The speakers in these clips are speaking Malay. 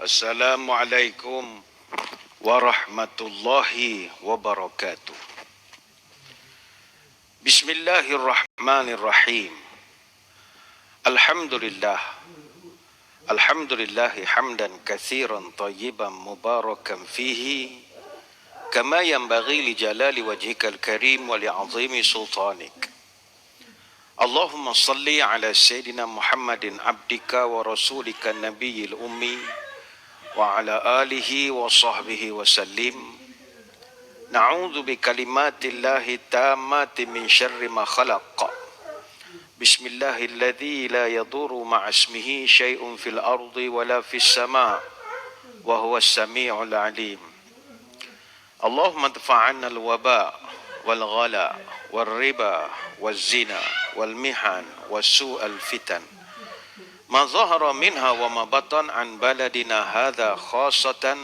Assalamualaikum warahmatullahi wabarakatuh. Bismillahirrahmanirrahim. Alhamdulillah. Alhamdulillahi hamdan katsiran tayyiban mubarakan fihi kama yanbaghi li jalali wajhikal karim wa li 'azimi sultanik. Allahumma salli ala sayyidina Muhammadin abdika wa rasulika nabiyil ummi wa ala alihi wa sahbihi wa sallim. Na'udzu bi kalimatillahi tammati min syarri ma khalaq. Bismillahilladzi la yadurru ma'a ismihi syai'un fil ardi wa la fis sama' wa huwas sami'ul 'alim. Allahumma adfa'anna al-waba' wal ghala wal riba wal zina wal mihan was su'al fitan ma zahara minha wa ma batan an baladina hadha khasatan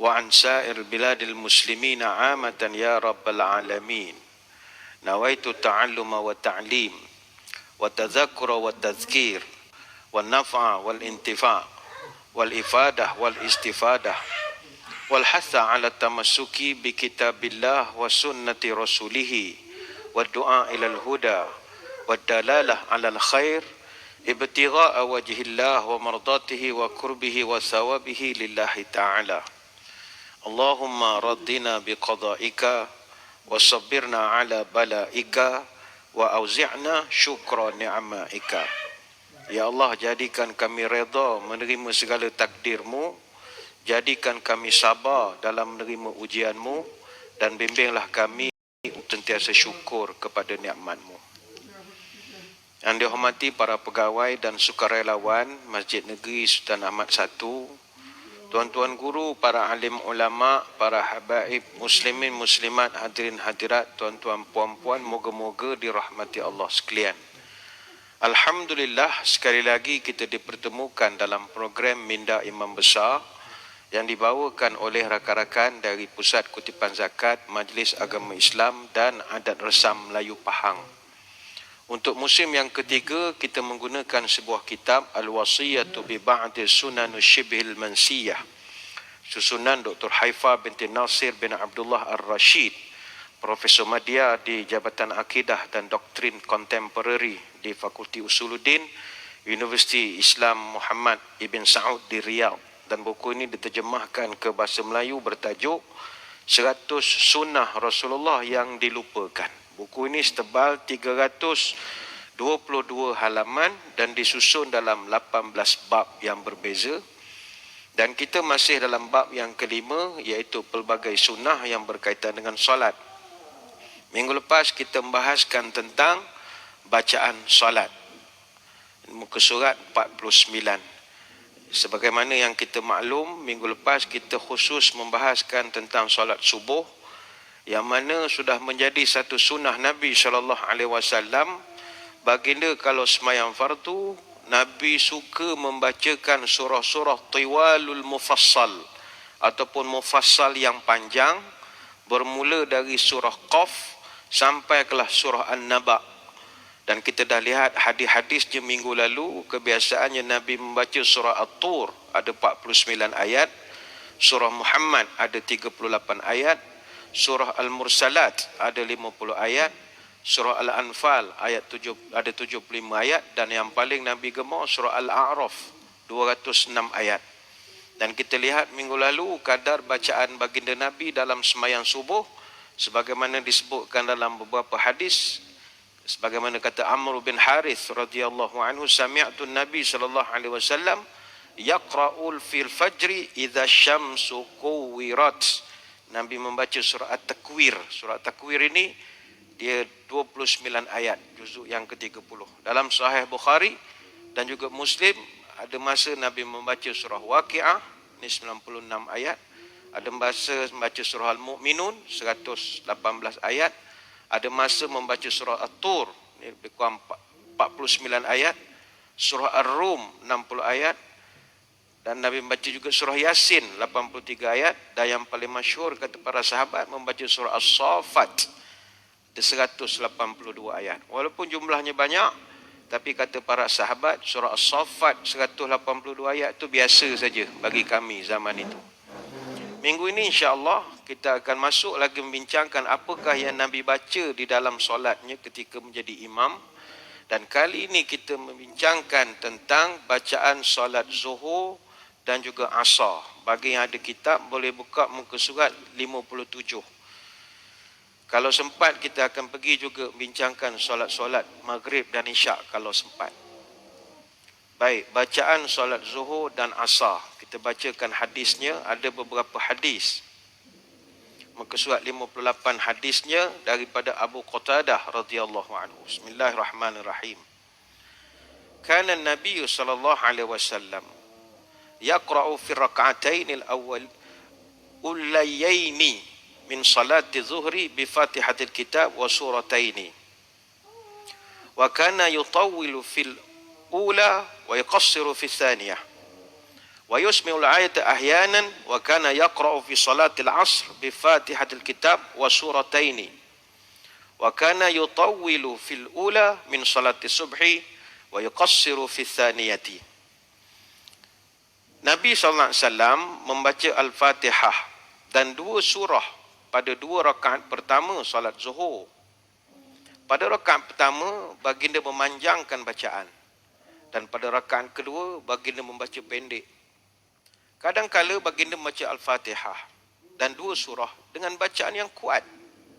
wa an sa'ir biladil muslimina amatan ya rabbal alamin. Nawaitu ta'alluma wa ta'lim wa tadhakkura wa tadhkir wa naf'a wal intifa' wal ifadah wal istifadah wal hatha ala tamassuki bi kitabillah wa sunnati rasulih wa du'a ilal huda wa dalalah ala al khair ibtigha'a wajhillah wa mardatihi wa qurbihi wa thawabihi lillahi ta'ala. Allahumma raddina biqada'ika wa sabbirna ala bala'ika wa auzi'na syukra ni'ma'ika. Ya Allah, jadikan kami redha menerima segala takdirmu, jadikan kami sabar dalam menerima ujianmu, dan bimbinglah kami sentiasa syukur kepada nikmatmu. Yang dihormati para pegawai dan sukarelawan Masjid Negeri Sultan Ahmad I, tuan-tuan guru, para alim ulama, para habaib muslimin muslimat, hadirin hadirat, tuan-tuan puan-puan, moga-moga dirahmati Allah sekalian. Alhamdulillah, sekali lagi kita dipertemukan dalam program Minda Imam Besar yang dibawakan oleh rakan-rakan dari Pusat Kutipan Zakat, Majlis Agama Islam dan Adat Resam Melayu Pahang. Untuk musim yang ketiga, kita menggunakan sebuah kitab Al-Wasiyatu bi Ba'di Sunanus Shibhil Mansiyah, susunan Dr. Haifa binti Nasir bin Abdullah Ar-Rashid, Profesor Madya di Jabatan Akidah dan Doktrin Kontemporari di Fakulti Usuluddin, Universiti Islam Muhammad Ibn Saud di Riyadh. Dan buku ini diterjemahkan ke bahasa Melayu bertajuk 100 Sunnah Rasulullah yang dilupakan. Buku ini setebal 322 halaman dan disusun dalam 18 bab yang berbeza. Dan kita masih dalam bab yang kelima, iaitu pelbagai sunnah yang berkaitan dengan solat. Minggu lepas kita membahaskan tentang bacaan solat. Muka surat 49. Sebagaimana yang kita maklum, minggu lepas kita khusus membahaskan tentang solat subuh, yang mana sudah menjadi satu sunnah Nabi SAW. Baginda kalau semayang fardu, Nabi suka membacakan surah-surah tiwalul mufassal ataupun mufassal yang panjang, bermula dari surah Qaf sampai kelah surah An-Naba. Dan kita dah lihat hadis-hadisnya minggu lalu, kebiasaannya Nabi membaca surah At-Tur ada 49 ayat, surah Muhammad ada 38 ayat, surah Al-Mursalat ada 50 ayat, surah Al-Anfal ada 75 ayat, dan yang paling Nabi gemar surah Al-A'raf 206 ayat. Dan kita lihat minggu lalu kadar bacaan baginda Nabi dalam sembahyang subuh sebagaimana disebutkan dalam beberapa hadis. Sebagaimana kata Amr bin Harith radhiyallahu anhu, sami'tu Nabi sallallahu alaihi wasallam yaqra'ul fil fajri idza syamsu kuwirat. Nabi membaca surah At-Takwir. Surah At-Takwir ini dia 29 ayat, juzuk yang ke-30. Dalam Sahih Bukhari dan juga Muslim ada masa Nabi membaca surah Waqiah, ini 96 ayat. Ada masa membaca surah Al-Mu'minun 118 ayat. Ada masa membaca surah At-Tur, ini lebih kurang 49 ayat. Surah Ar-Rum 60 ayat. Dan Nabi membaca juga surah Yasin 83 ayat. Dan yang paling masyhur kata para sahabat membaca surah As-Saffat 182 ayat. Walaupun jumlahnya banyak, Tapi kata para sahabat, surah As-Saffat 182 ayat itu biasa saja bagi kami zaman itu. Minggu ini insya-Allah kita akan masuk lagi membincangkan apakah yang Nabi baca di dalam solatnya ketika menjadi imam. Dan kali ini kita membincangkan tentang bacaan solat Zuhur dan juga Asar. Bagi yang ada kitab boleh buka muka surat 57. Kalau sempat kita akan pergi juga bincangkan solat-solat Maghrib dan Isyak kalau sempat. Baik, bacaan solat Zuhur dan Asar. Kita bacakan hadisnya, ada beberapa hadis. Muka surat 58 hadisnya daripada Abu Qatadah radhiyallahu anhu. Bismillahirrahmanirrahim. Kana Nabi sallallahu alaihi wasallam yaqra'u fi rak'atayn al-awwal ulayaini min salati zuhri bi Fatihatil Kitab wa surataini. Wa kana yutawwilu fil ula wa yuqassiru fi thaniyah. Wa yusmi'ul ayata ahyanan wa kana yaqra'u fi salatil 'ashr bi Fatihatil Kitab wa surataini. Wa kana yutawwilu fil ula min salati subhi wa yuqassiru fi thaniyati. Nabi sallallahu alaihi wasallam membaca Al-Fatihah dan dua surah pada dua rakaat pertama salat Zuhur. Pada rakaat pertama baginda memanjangkan bacaan dan pada rakaat kedua baginda membaca pendek. Kadang-kala baginda membaca Al-Fatihah dan dua surah dengan bacaan yang kuat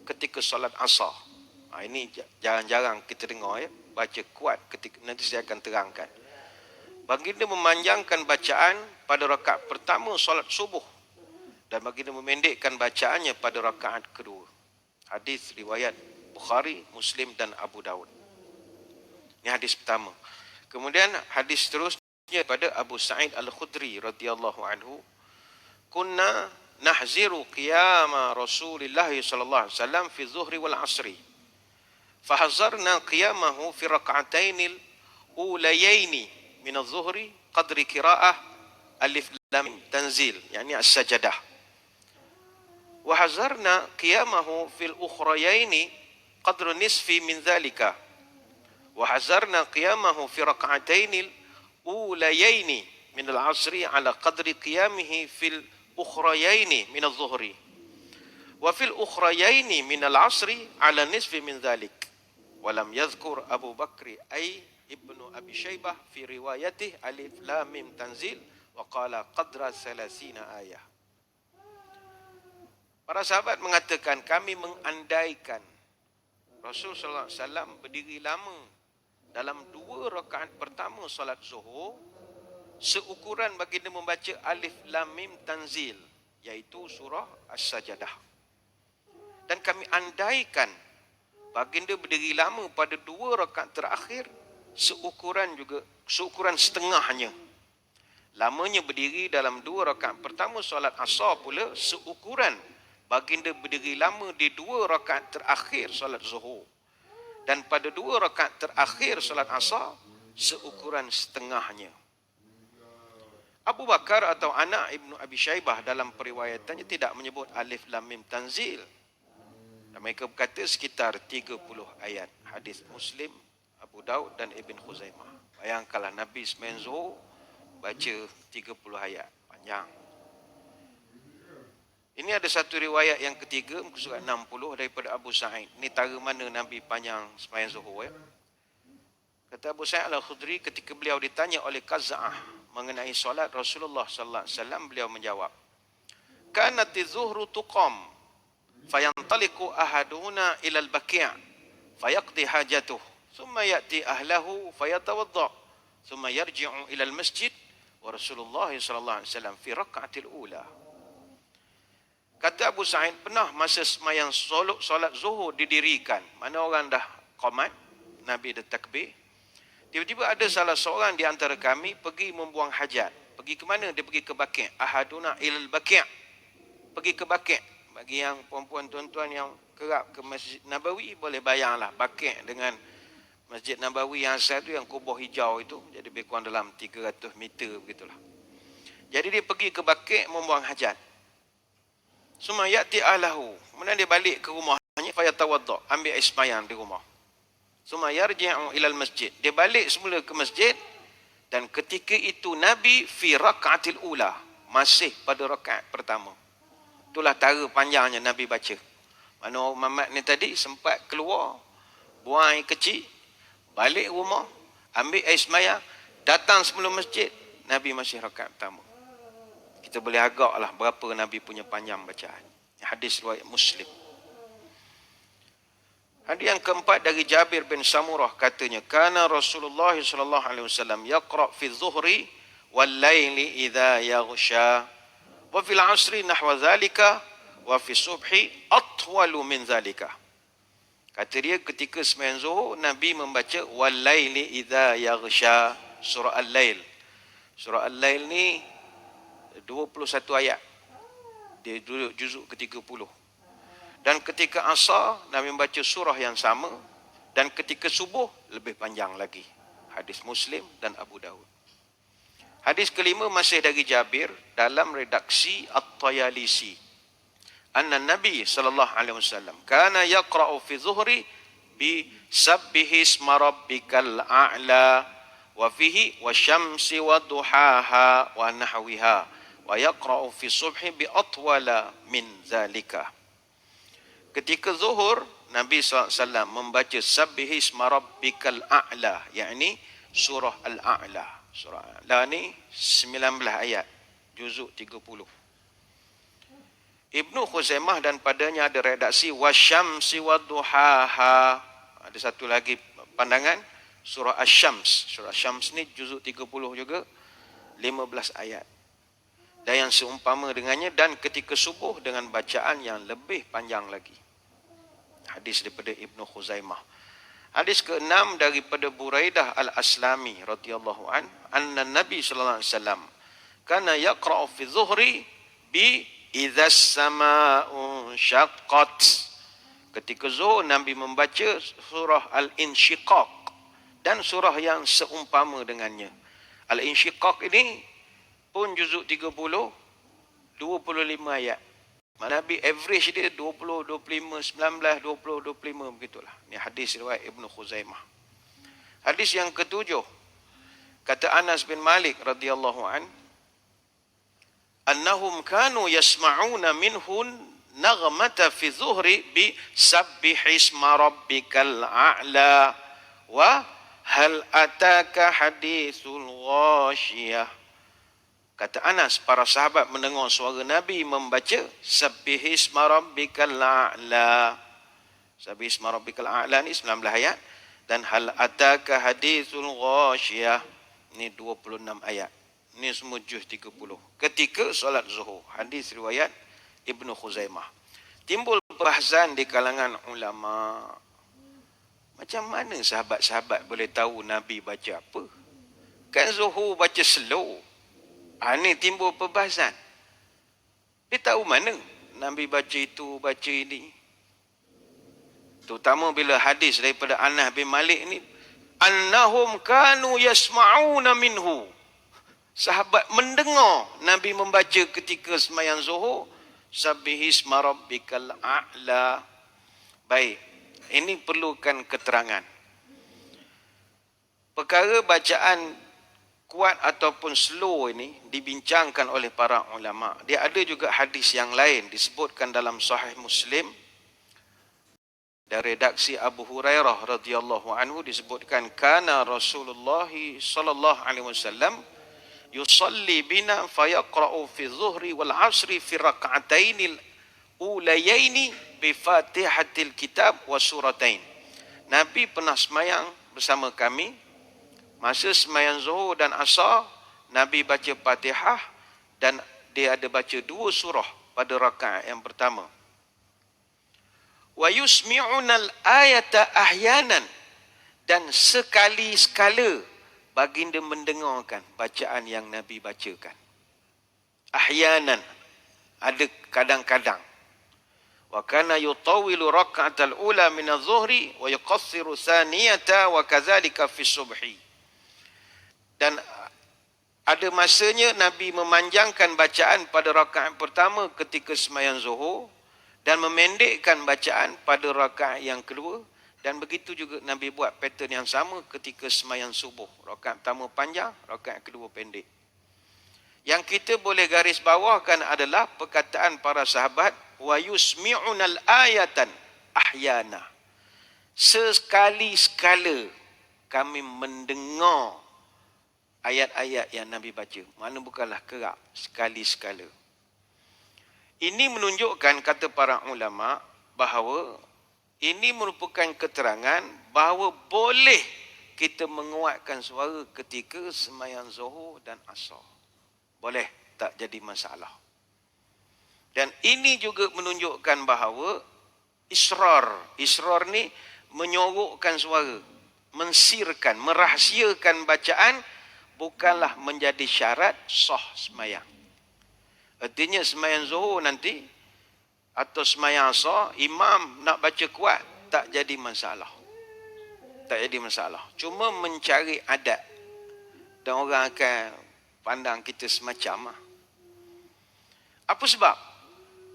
ketika salat Asar. Ini jarang-jarang kita dengar ya, baca kuat ketika, nanti saya akan terangkan. Baginda memanjangkan bacaan pada rakaat pertama salat subuh dan baginda memendekkan bacaannya pada rakaat kedua. Hadis riwayat Bukhari, Muslim dan Abu Daud. Ini hadis pertama. Kemudian hadis seterusnya pada Abu Sa'id Al-Khudri radhiyallahu anhu, kunna nahziru qiyama Rasulillah sallallahu alaihi wasallam fi zuhri wal asri. Fahazarna qiyamahu fi rak'atayn al-ulayayn min adh-dhuhri qadri qira'ah alif lam tanzil, yani as-sajdah. Wa hazarna qiyamahu fil ukhrayayn qadru nisfi min dhalika. Wa hazarna qiyamahu fi rak'atayn al-ulayayn min al-'asri ala qadri qiyamihi fil ukhrayayn min adh-dhuhri. Wa fil ukhrayayn min al-'asri ala nisfi min dhalik. Wa lam yadhkur Abu Bakr ay Ibnu Abi Shaybah fi riwayatih alif lam mim tanzil wa qala qadra 30 ayah. Para sahabat mengatakan kami mengandaikan Rasul sallallahu alaihi wasallam berdiri lama dalam dua rakaat pertama solat Zuhur seukuran baginda membaca alif lam mim tanzil, iaitu surah As-Sajdah. Dan kami andaikan baginda berdiri lama pada dua rakaat terakhir seukuran setengahnya. Lamanya berdiri dalam dua rakaat pertama solat Asar pula seukuran baginda berdiri lama di dua rakaat terakhir solat Zuhur. Dan pada dua rakaat terakhir solat Asar seukuran setengahnya. Abu Bakar atau anak Ibnu Abi Shaybah dalam periwayatannya tidak menyebut alif lam mim tanzil. Dan mereka berkata sekitar 30 ayat. Hadis Muslim, Abu Daud dan Ibn Khuzaimah. Bayangkanlah Nabi sembahyang Zuhur baca 30 ayat, panjang. Ini ada satu riwayat yang ketiga, surat 60 daripada Abu Sa'id. Ini tara mana Nabi panjang sembahyang Zuhur ya. Kata Abu Sa'id Al-Khudri, ketika beliau ditanya oleh Qaza'ah mengenai solat Rasulullah sallallahu alaihi wasallam, beliau menjawab, "Kanatiz zuhru tuqam fayantaliqu ahaduna ila al-baqi' fayaqdi hajatuh, thumma ya'ti ahlahu fayatawadda, thumma yarji'u ila al-masjid wa Rasulullah sallallahu alaihi wasallam fi rak'atil ula." Kata Abu Sa'id, pernah masa sembahyang solat Zuhur didirikan, mana orang dah qamat, Nabi dah takbir, tiba-tiba ada salah seorang di antara kami pergi membuang hajat. Pergi ke mana? Dia pergi ke Baqi'. Ahaduna ilal Baqi'. Pergi ke Baqi'. Bagi yang perempuan tuan-tuan yang kerap ke Masjid Nabawi, boleh bayanglah Baqi' dengan Masjid Nabawi yang asal tu, yang kubur hijau itu. Jadi lebih kurang dalam 300 meter begitulah. Jadi dia pergi ke Baqi' membuang hajat. Summa ya'ti ahlahu. Kemudian dia balik ke rumahnya, fayatawadda, ambil air sembahyang di rumah. Summa yarji'u ilal masjid. Dia balik semula ke masjid dan ketika itu Nabi fi raka'atil ula, masih pada rakaat pertama. Itulah tara panjangnya Nabi baca. Mana Muhammad ni tadi sempat keluar, buang air kecil, balik rumah, ambil air semayang, datang sebelum masjid, Nabi masih rakaat pertama. Kita boleh agaklah berapa Nabi punya panjang bacaan. Hadis riwayat Muslim. Hadis yang keempat dari Jabir bin Samurah katanya, kana Rasulullah sallallahu alaihi wasallam yaqra fi dhuhri wal laili idza yaghsha wa fil asri nahwa zalika wa fi subhi atwalu min zalika. Kata dia ketika sembahyang Zuhur Nabi membaca wal laili idza yaghsha, surah Al-Lail. Surah Al-Lail ni 21 ayat. Dia duduk juzuk ke-30. Dan ketika asar Nabi membaca surah yang sama, dan ketika subuh lebih panjang lagi. Hadis Muslim dan Abu Daud. Hadis kelima masih dari Jabir dalam redaksi At-Tayalisi. Anna Nabi sallallahu alaihi wasallam kana yaqra'u fi zuhri bi sabbihisma rabbikal a'la wa fihi wasyamsi wadduhaha wa nahwiha wa yaqra'u fi subhi bi atwala min zalika. Ketika zuhur Nabi SAW membaca sabbihisma rabbikal a'la, yakni surah al-a'la. Surah al-a'la ni 19 ayat, juzuk 30. Ibnu Khuzaimah dan padanya ada redaksi wasyamsi wadduhaha. Ada satu lagi pandangan surah Asy-Syams. Surah Asy-Syams ni juzuk 30 juga, 15 ayat. Dan yang seumpama dengannya, dan ketika subuh dengan bacaan yang lebih panjang lagi. Hadis daripada Ibnu Khuzaimah. Hadis ke-6 daripada Buraidah Al-Aslami radhiyallahu an, anna Nabi sallallahu alaihi wasallam kana yaqra'u fi dhuhri bi idzas samaa'u syaqqat. Ketika zuhur Nabi membaca surah Al-Insyiqaq dan surah yang seumpama dengannya. Al-Insyiqaq ini pun juzuk 30, 25 ayat. Nabi average dia 20, 25, 19, 20, 25 begitulah. Ini hadis riwayat Ibnu Khuzaimah. Hadis yang ketujuh, kata Anas bin Malik radhiyallahu an, annahum kanu yasma'una minhun naghmata fi zuhri bi sabbihisma rabbikal a'la wa hal ataka hadithul ghashiyah. Kata Anas, para sahabat mendengar suara Nabi membaca sabbihisma rabbikal a'la. Sabbihisma rabbikal a'la ni 19 ayat, dan hal ataka hadithul ghashiyah ni 26 ayat. Ni semua juz 30. Ketika solat zuhur. Hadis riwayat Ibnu Khuzaimah. Timbul perbahasan di kalangan ulama. Macam mana sahabat-sahabat boleh tahu Nabi baca apa? Kan zuhur baca slow. Ini timbul perbahasan. Dia tahu mana Nabi baca itu, baca ini. Terutama bila hadis daripada Anas bin Malik ni, annahum kanu yasma'una minhu. Sahabat mendengar Nabi membaca ketika sembahyang zuhur, sabbihisma rabbikal a'la. Baik, ini perlukan keterangan. Perkara bacaan kuat ataupun slow ini dibincangkan oleh para ulama. Dia ada juga hadis yang lain disebutkan dalam Sahih Muslim dari redaksi Abu Hurairah radhiyallahu anhu, disebutkan kana Rasulullah sallallahu alaihi wasallam yusalli bina fayaqra'u fi dhuhri wal 'asri fi rak'ataini ulayaini bi Fatihatil Kitab wa suratain. Nabi pernah sembahyang bersama kami. Masa sembahyang zuhur dan asar, Nabi baca Fatihah dan dia ada baca 2 surah pada rakaat yang pertama. Wa yusmi'unal ayata ahyanan, dan sekali-sekala baginda mendengarkan bacaan yang Nabi bacakan. Ahyanan, ada kadang-kadang. Wa kana yutawwilu rak'atal ula min adh-dhuhri wa yuqassiru thaniyata wa kadzalika fi subhi. Dan ada masanya Nabi memanjangkan bacaan pada rakaat pertama ketika sembahyang zuhur dan memendekkan bacaan pada rakaat yang kedua, Dan begitu juga Nabi buat pattern yang sama ketika sembahyang subuh. Rakaat pertama panjang, rakaat kedua pendek. Yang kita boleh garis bawahkan adalah perkataan para sahabat, wa yusmi'unal ayatan ahyana. Sekali-sekala kami mendengar ayat-ayat yang Nabi baca. Mana bukanlah kerap, sekali-sekala. Ini menunjukkan, kata para ulama, bahawa ini merupakan keterangan bahawa boleh kita menguatkan suara ketika sembahyang Zuhur dan Asar. Boleh, tak jadi masalah. Dan ini juga menunjukkan bahawa israr ni menyorokkan suara, mensirkan, merahsiakan bacaan bukanlah menjadi syarat sah sembahyang. Artinya sembahyang Zuhur nanti atau sembahyang Asar, imam nak baca kuat, tak jadi masalah. Tak jadi masalah. Cuma mencari adat. Dan orang akan pandang kita semacam. Apa sebab?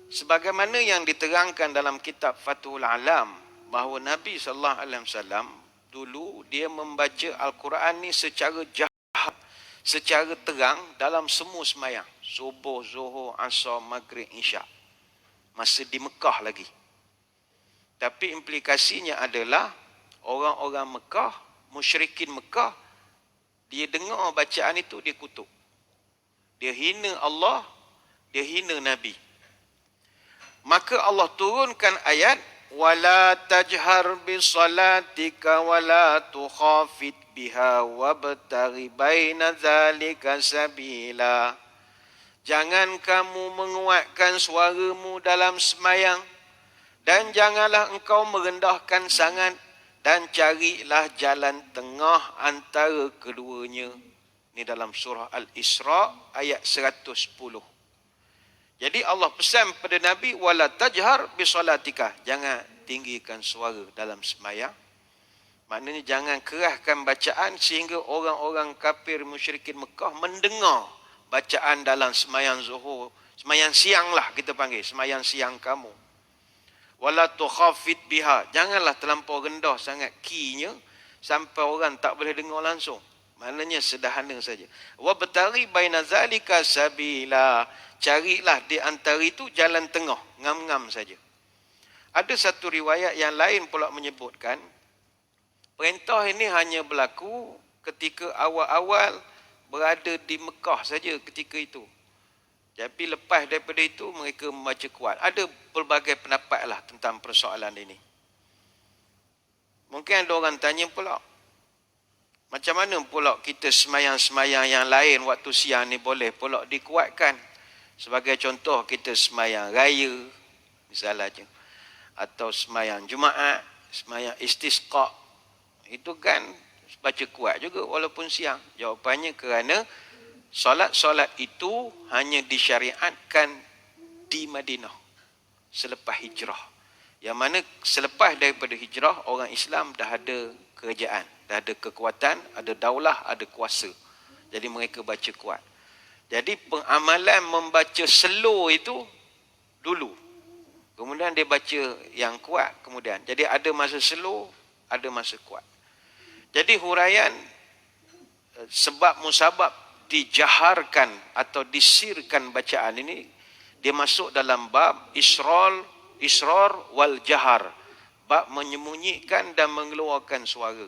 Sebagaimana yang diterangkan dalam kitab Fathul Alam, bahawa Nabi SAW dulu dia membaca Al-Quran ni secara jahat, secara terang dalam semua sembahyang. Subuh, Zuhur, Asar, Maghrib, Isyak. Masa di Mekah lagi. Tapi implikasinya adalah orang-orang Mekah, musyrikin Mekah, dia dengar bacaan itu, dia kutuk. Dia hina Allah, dia hina Nabi. Maka Allah turunkan ayat, wala tajhar bi salatika wala tukhafit biha wabtaghi baina zalika sabila. Jangan kamu menguatkan suaramu dalam sembahyang dan janganlah engkau merendahkan sangat dan carilah jalan tengah antara keduanya. Ini dalam surah Al-Isra ayat 110. Jadi Allah pesan pada Nabi, wala tajhar bi salatika, jangan tinggikan suara dalam sembahyang. Maknanya jangan keraskan bacaan sehingga orang-orang kafir musyrikin Mekah mendengar bacaan dalam sembahyang Zuhur, sembahyang siang lah kita panggil, sembahyang siang kamu. Wala tukhafit biha, janganlah terlampau rendah sangat key-nya sampai orang tak boleh dengar langsung. Maknanya sederhana saja. Wa batari baina zalika sabila, carilah di antara itu jalan tengah, ngam-ngam saja. Ada satu riwayat yang lain pula menyebutkan perintah ini hanya berlaku ketika awal-awal berada di Mekah saja ketika itu. Tapi lepas daripada itu mereka membaca kuat. Ada pelbagai pendapat lah tentang persoalan ini. Mungkin ada orang tanya pula, macam mana pula kita sembahyang-sembahyang yang lain waktu siang ni boleh pula dikuatkan? Sebagai contoh, kita sembahyang raya misalnya, atau sembahyang Jumaat, sembahyang istisqa, itu kan baca kuat juga walaupun siang. Jawapannya kerana solat-solat itu hanya disyariatkan di Madinah selepas hijrah. Yang mana selepas daripada hijrah, orang Islam dah ada kerajaan, dah ada kekuatan, ada daulah, ada kuasa. Jadi mereka baca kuat. Jadi pengamalan membaca slow itu dulu. Kemudian dia baca yang kuat kemudian. Jadi ada masa slow, ada masa kuat. Jadi huraian sebab musabab dijaharkan atau disirkan bacaan ini, dia masuk dalam bab israr wal jahar, bab menyembunyikan dan mengeluarkan suara.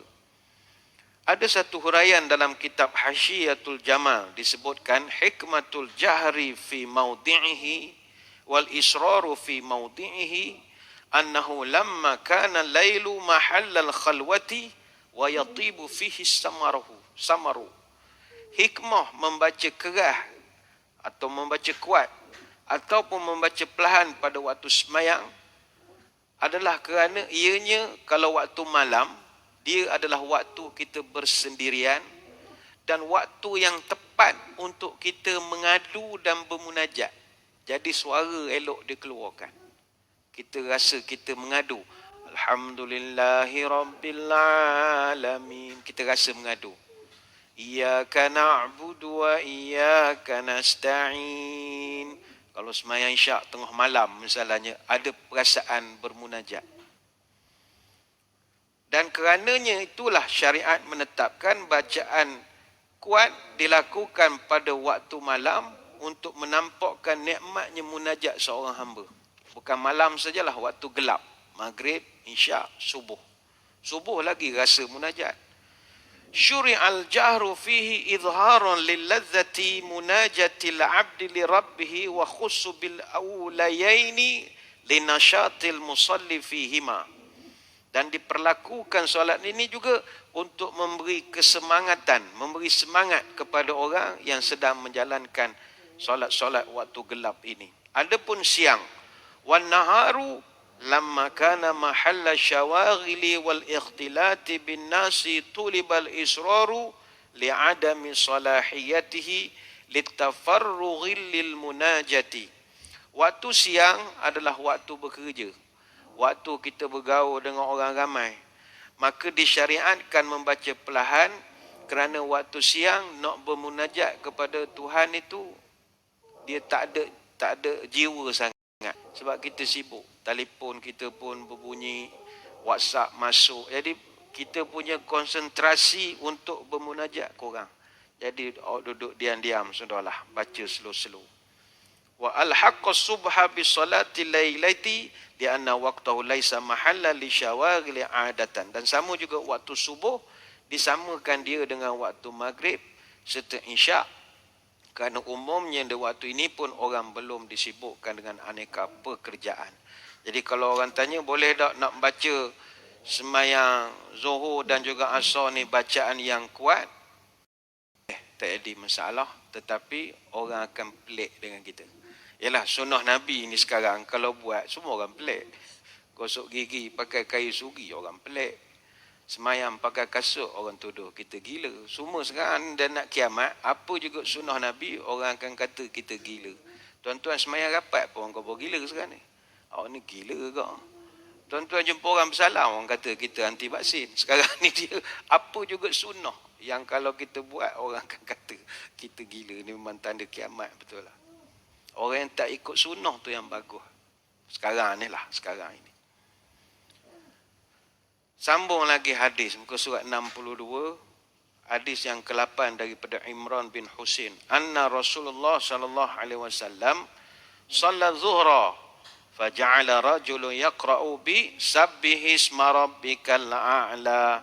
Ada satu huraian dalam kitab Hasyiatul Jamal disebutkan, hikmatul jahri fi mawdi'ihi wal israru fi mawdi'ihi annahu lamma kana lailu mahallal khalwati wa yatibu fihi samaru. Hikmah membaca keras atau membaca kuat ataupun membaca perlahan pada waktu sembahyang adalah kerana ianya kalau waktu malam, dia adalah waktu kita bersendirian dan waktu yang tepat untuk kita mengadu dan bermunajat. Jadi suara elok dikeluarkan. Kita rasa kita mengadu, Alhamdulillahi Rabbil Alamin. Kita rasa mengadu. Iyyaka na'budu wa iyyaka nasta'in. Kalau sembahyang Isyak tengah malam misalnya, ada perasaan bermunajat. Dan kerananya itulah syariat menetapkan bacaan kuat dilakukan pada waktu malam untuk menampakkan nikmatnya munajat seorang hamba. Bukan malam sajalah, waktu gelap. Maghrib, isyak, subuh. Subuh lagi rasa munajat. Syuri'al jahru fihi izharan lilladzati munajatil abdi li rabbih wa khussu bil awlayaini linashatil musalli fihima. Dan diperlakukan solat ini juga untuk memberi kesemangatan, memberi semangat kepada orang yang sedang menjalankan solat-solat waktu gelap ini. Adapun siang, wan naharu lamma kana mahalla syawaghili wal ikhtilati bin nasi tulibal israru li'adami salahiyatihi litafarrughil lil munajati. Waktu siang adalah waktu bekerja, waktu kita bergaul dengan orang ramai. Maka disyariatkan membaca perlahan kerana waktu siang nak bermunajat kepada Tuhan itu dia tak ada jiwa sangat. Sebab kita sibuk, telefon kita pun berbunyi, WhatsApp masuk. Jadi kita punya konsentrasi untuk bermunajat kurang. Jadi duduk diam-diam, sudahlah baca slow-slow. Wa alhaqqa subha bi salati lailati li anna waqtahu laisa mahalla li syawaghil adatan. Dan sama juga waktu subuh disamakan dia dengan waktu maghrib serta isyak, kerana umumnya di waktu ini pun orang belum disibukkan dengan aneka pekerjaan. Jadi kalau orang tanya boleh tak nak baca sembahyang Zuhur dan juga Asar ni bacaan yang kuat, tak ada masalah, tetapi orang akan pelik dengan kita. Yalah, sunnah Nabi ni sekarang kalau buat semua orang pelik. Gosok gigi pakai kayu sugi orang pelik. Semayang pakai kasut orang tuduh kita gila. Semua sekarang dah nak kiamat, apa juga sunnah Nabi orang akan kata kita gila. Tuan-tuan semayang rapat pun orang kata gila sekarang ni. Awak ni gila ke? Tuan-tuan jumpa orang bersalah orang kata kita anti vaksin. Sekarang ni dia apa juga sunnah yang kalau kita buat orang akan kata kita gila. Ni memang tanda kiamat, betul lah. Orang yang tak ikut sunnah tu yang bagus. Sekarang ni lah, sekarang ini. Sambung lagi hadis, muka surat 62, hadis yang ke-8 daripada Imran bin Husain. Anna Rasulullah sallallahu alaihi wasallam shalla zuhra faja'ala rajulun yaqra'u bi sabbihi isma rabbikal a'la.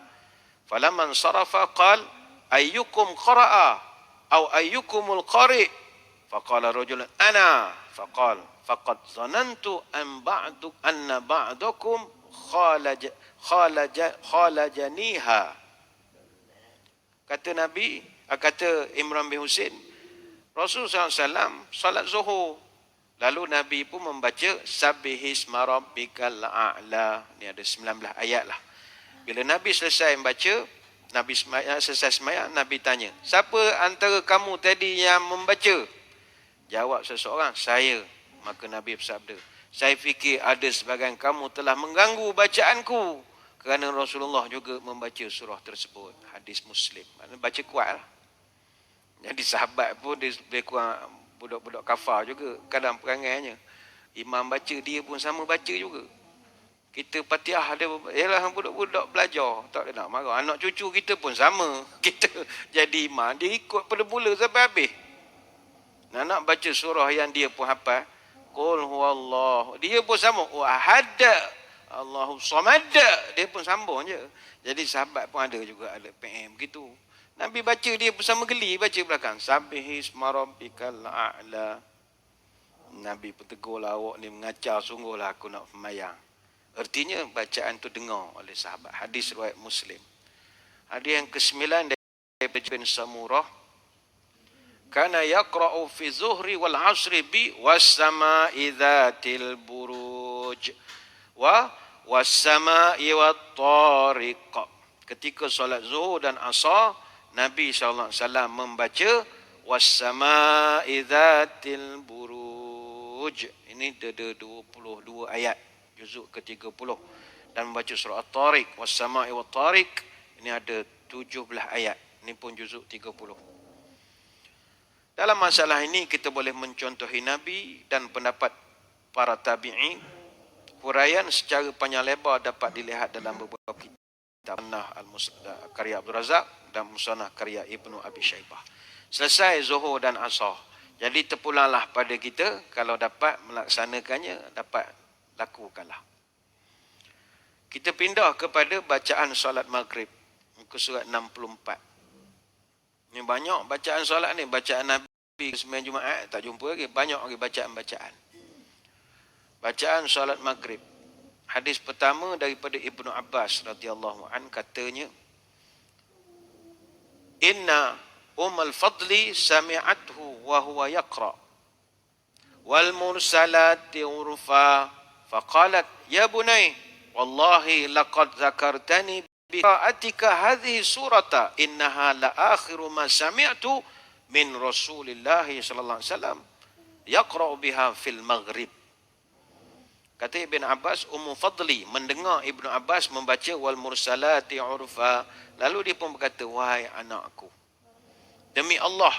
Falamman sarafa qala ayyukum qara'a aw ayyukumul qari'. Faqala rajulun ana. Faqala faqad zanantu anna ba'dakum khalajaniha. Kata Nabi, kata Imran bin Husain, Rasulullah SAW salat Zuhur. Lalu Nabi pun membaca Sabbihisma rabbikal a'la. Ni ada 19 ayat lah. Bila Nabi selesai membaca, Nabi selesai sembahyang, Nabi tanya, siapa antara kamu tadi yang membaca? Jawab seseorang, saya. Maka Nabi bersabda, saya fikir ada sebahagian kamu telah mengganggu bacaanku. Kerana Rasulullah juga membaca surah tersebut. Hadis Muslim. Maksudnya baca kuat lah. Jadi sahabat pun dia lebih kurang budak-budak kafar juga. Kadang perangainya. Imam baca, dia pun sama baca juga. Kita Fatihah ada, ialah budak-budak belajar. Tak ada nak marah. Anak cucu kita pun sama. Kita jadi imam, dia ikut pada mula sampai habis. Nak baca surah yang dia pun hafal. Qul huwallahu. Dia pun sama. Ahad. Allahu samad. Dia pun sambung je. Jadi sahabat pun ada juga ada PM gitu. Nabi baca, dia pun sama geli baca belakang. Sabbihisma rabbikal a'la. Nabi pun tegur lah, awak ni mengacar sungguhlah aku nak sembahyang. Artinya bacaan tu dengar oleh sahabat. Hadis riwayat Muslim. Hadis yang ke-9 daripada bin Samurah. Kana yaqra'u fi zuhri wal asri bi was-sama'i dzatil buruj wa was-sama'i wat-tariq. Ketika solat zuhur dan asar, Nabi sallallahu alaihi wasallam membaca was-sama'i dzatil buruj. Ini ada 22 ayat, juzuk ke-30, dan membaca surah At-Tariq was-sama'i wat-tariq. Ini ada 17 ayat. Ini pun juzuk 30. Dalam masalah ini kita boleh mencontohi Nabi dan pendapat para tabi'in. Huraian secara panjang lebar dapat dilihat dalam beberapa kitab. Musannaf karya Abdul Razak dan Musannaf karya Ibnu Abi Syaibah. Selesai Zuhur dan Asar. Jadi terpulanglah pada kita kalau dapat melaksanakannya, dapat lakukanlah. Kita pindah kepada bacaan solat maghrib. Muka surat 64. Ini banyak bacaan solat ni, bacaan Nabi sembahyang Jumaat tak jumpa lagi, banyak lagi bacaan-bacaan. Bacaan solat maghrib. Hadis pertama daripada Ibnu Abbas radhiyallahu an katanya, Inna Fadli sami'athu wa huwa yaqra wal mursalati urfa faqalat ya bunay wallahi laqad zakartani bi qira'atika hadhihi surata innaha la akhiru ma sami'tu min Rasulillah sallallahu alaihi wasallam yaqra biha fil maghrib. Kata Ibn Abbas, Fadli mendengar Ibnu Abbas membaca wal mursalati urfa, lalu dia pun berkata, wahai anakku, demi Allah,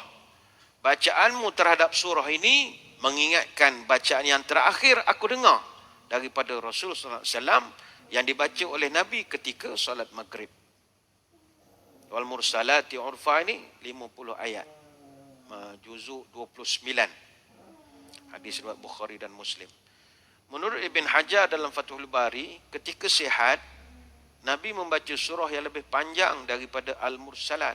bacaanmu terhadap surah ini mengingatkan bacaan yang terakhir aku dengar daripada Rasulullah SAW yang dibaca oleh Nabi ketika solat maghrib. Wal mursalati urfa ini 50 ayat, juzuk 29. Hadis riwayat Bukhari dan Muslim. Menurut Ibn Hajar dalam Fathul Bari, ketika sihat, Nabi membaca surah yang lebih panjang daripada Al-Mursalat.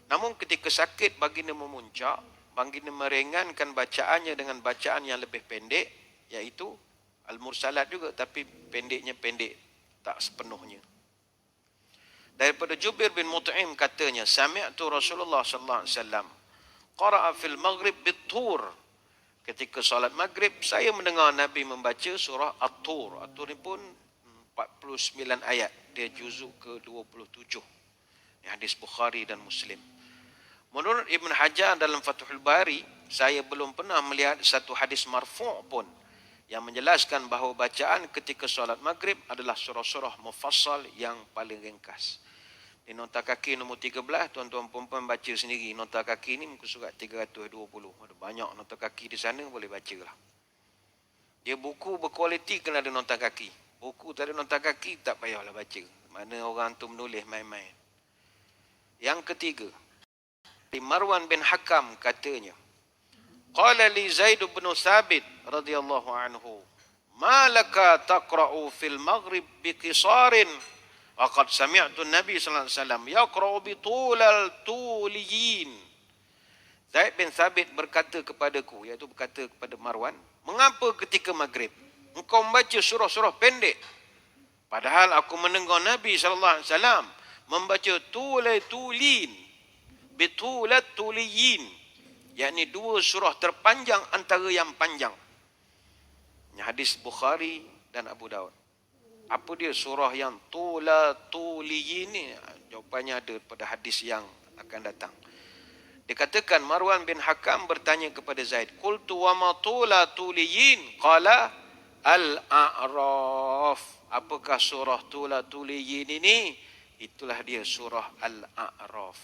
Namun ketika sakit, baginda memuncak, baginda meringankan bacaannya dengan bacaan yang lebih pendek, iaitu Al-Mursalat juga, tapi pendeknya pendek, tak sepenuhnya. Daripada Jubair bin Mut'im katanya, Sami'tu Rasulullah sallallahu alaihi wasallam qara'a fil maghrib bit-tur. Ketika solat maghrib, saya mendengar Nabi membaca surah At-Tur. At-Tur ni pun 49 ayat. Dia juzuk ke-27. Ini hadis Bukhari dan Muslim. Menurut Ibn Hajar dalam Fathul Bari, saya belum pernah melihat satu hadis marfu' pun yang menjelaskan bahawa bacaan ketika solat maghrib adalah surah-surah mufassal yang paling ringkas. Di nota kaki nombor 13, tuan-tuan perempuan baca sendiri. Nota kaki ni muka surat 320. Ada banyak nota kaki di sana, boleh baca lah. Dia buku berkualiti kena ada nota kaki. Buku tak ada nota kaki, tak payahlah baca. Mana orang tu menulis main-main. Yang ketiga, Marwan bin Hakam katanya, Qala li Zaid bin Thabit radhiyallahu anhu, Ma laka taqra'u fil maghrib biqisarin Waqad sami'tu Nabi sallallahu alaihi wasallam yaqra'u bi tulal tuliyin. Zaid bin Thabit berkata kepadaku, iaitu berkata kepada Marwan, mengapa ketika maghrib engkau membaca surah-surah pendek? Padahal aku mendengar Nabi sallallahu alaihi wasallam membaca tulal tulin, bitulat tuliyin, yakni dua surah terpanjang antara yang panjang. Ini hadis Bukhari dan Abu Daud. Apa dia surah yang tuliyin ni? Jawapannya ada pada hadis yang akan datang. Dikatakan Marwan bin Hakam bertanya kepada Zaid, Qultu wa ma tuliyin? Qala Al-A'raf. Apakah surah tuliyin ini? Itulah dia surah Al-A'raf.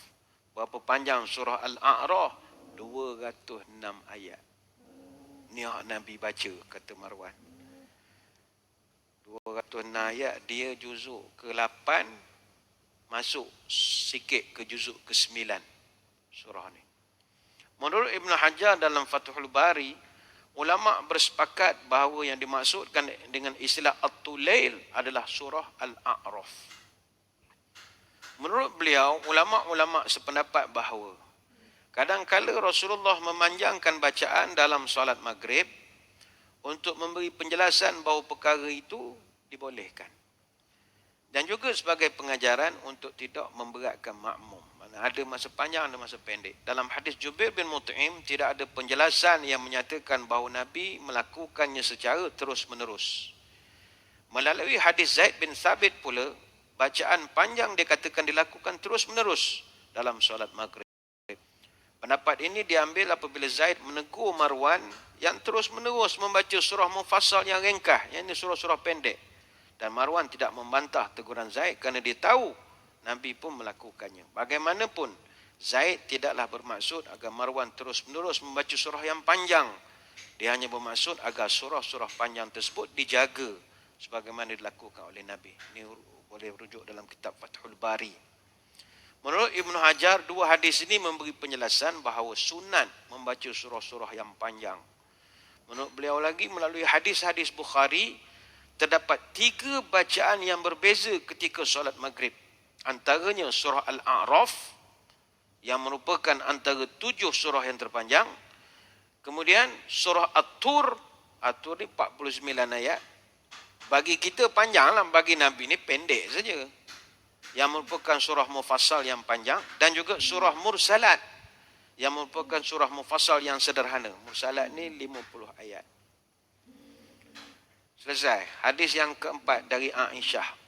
Berapa panjang surah Al-A'raf? 206 ayat. Ni Nabi baca, kata Marwan. 206 ayat, dia juzuk ke-8, masuk sikit ke juzuk ke-9 surah ni. Menurut Ibn Hajar dalam Fathul Bari, ulama bersepakat bahawa yang dimaksudkan dengan istilah At-Tulail adalah surah Al-A'raf. Menurut beliau, ulama-ulama sependapat bahawa kadang-kala Rasulullah memanjangkan bacaan dalam solat maghrib untuk memberi penjelasan bahawa perkara itu dibolehkan. Dan juga sebagai pengajaran untuk tidak memberatkan makmum. Mana ada masa panjang, ada masa pendek. Dalam hadis Jubair bin Mut'im, tidak ada penjelasan yang menyatakan bahawa Nabi melakukannya secara terus-menerus. Melalui hadis Zaid bin Thabit pula, bacaan panjang dikatakan dilakukan terus-menerus dalam solat maghrib. Pendapat ini diambil apabila Zaid menegur Marwan yang terus-menerus membaca surah mufassal yang ringkas, yang ini surah-surah pendek. Dan Marwan tidak membantah teguran Zaid kerana dia tahu Nabi pun melakukannya. Bagaimanapun, Zaid tidaklah bermaksud agar Marwan terus-menerus membaca surah yang panjang. Dia hanya bermaksud agar surah-surah panjang tersebut dijaga sebagaimana dilakukan oleh Nabi. Ini Boleh rujuk dalam kitab Fathul Bari. Menurut Ibnu Hajar, dua hadis ini memberi penjelasan bahawa sunat membaca surah-surah yang panjang. Menurut beliau lagi, melalui hadis-hadis Bukhari, terdapat 3 bacaan yang berbeza ketika solat maghrib. Antaranya surah Al-A'raf, yang merupakan antara 7 surah yang terpanjang. Kemudian surah At-Tur, At-Tur ni 49 ayat. Bagi kita panjang lah, bagi Nabi ni pendek saja. Yang merupakan surah mufassal yang panjang. Dan juga surah Mursalat, yang merupakan surah mufassal yang sederhana. Mursalat ni 50 ayat. Selesai. Hadis yang keempat dari Aisyah.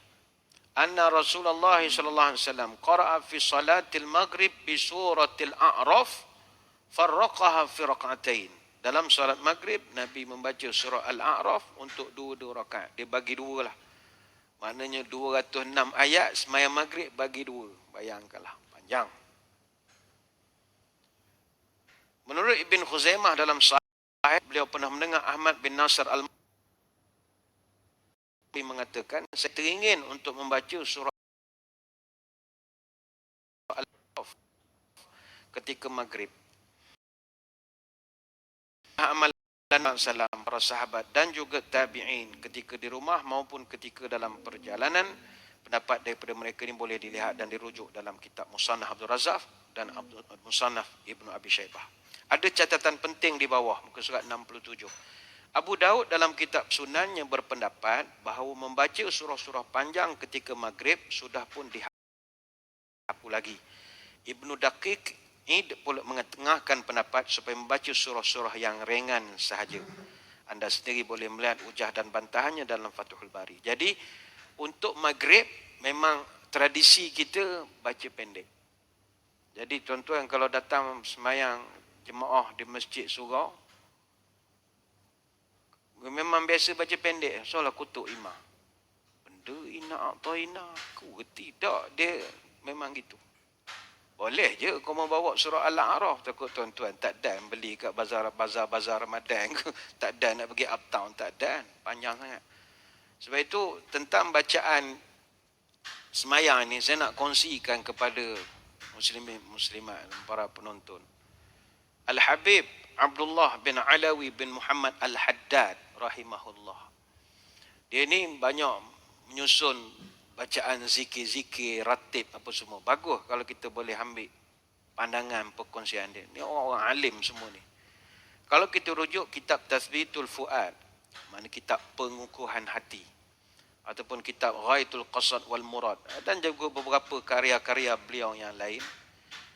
Anna Rasulullah sallallahu alaihi wasallam qara'a fi salatil maghrib bi suratil A'raf farraqaha fi rak'atain. Dalam salat maghrib, Nabi membaca surah Al-A'raf untuk 2 rakaat. Dia bagi 2 lah. Maknanya 206 ayat sembahyang maghrib bagi 2. Bayangkanlah, panjang. Menurut Ibn Khuzaimah dalam Sahih, beliau pernah mendengar Ahmad bin Nasr al mengatakan, saya teringin untuk membaca surah Al-A'raf ketika maghrib. Amalan salam para sahabat dan juga tabi'in ketika di rumah maupun ketika dalam perjalanan. Pendapat daripada mereka ini boleh dilihat dan dirujuk dalam kitab Musannaf Abdul Razak dan Musannaf Ibnu Abi Syaibah. Ada catatan penting di bawah muka surat 67. Abu Daud dalam kitab Sunannya berpendapat bahawa membaca surah-surah panjang ketika maghrib sudah pun dihapus lagi. Ibnu Daqiq ini pula mengetengahkan pendapat supaya membaca surah-surah yang ringan sahaja. Anda sendiri boleh melihat hujah dan bantahannya dalam Fathul Bari. Jadi untuk maghrib memang tradisi kita baca pendek. Jadi tuan-tuan kalau datang semayang jemaah di Masjid Surau, memang biasa baca pendek. Soalah kutuk imam. Benda ina atau ina. Aku reti tak. Dia memang gitu. Boleh je kau mau bawa surah Al-A'raf. Takut tuan-tuan tak dan beli kat bazar Ramadan. Tak dan nak pergi uptown. Tak dan. Panjang sangat. Sebab itu tentang bacaan semayang ni saya nak kongsikan kepada muslimin muslimat, para penonton. Al-Habib Abdullah bin Alawi bin Muhammad Al-Haddad rahimahullah. Dia ni banyak menyusun bacaan zikir-zikir, ratib apa semua. Bagus kalau kita boleh ambil pandangan perkongsian dia. Ni orang-orang alim semua ni. Kalau kita rujuk kitab Tasbitul Fuad, mana kitab pengukuhan hati, ataupun kitab Ghaitul Qasad wal Murad, dan juga beberapa karya-karya beliau yang lain,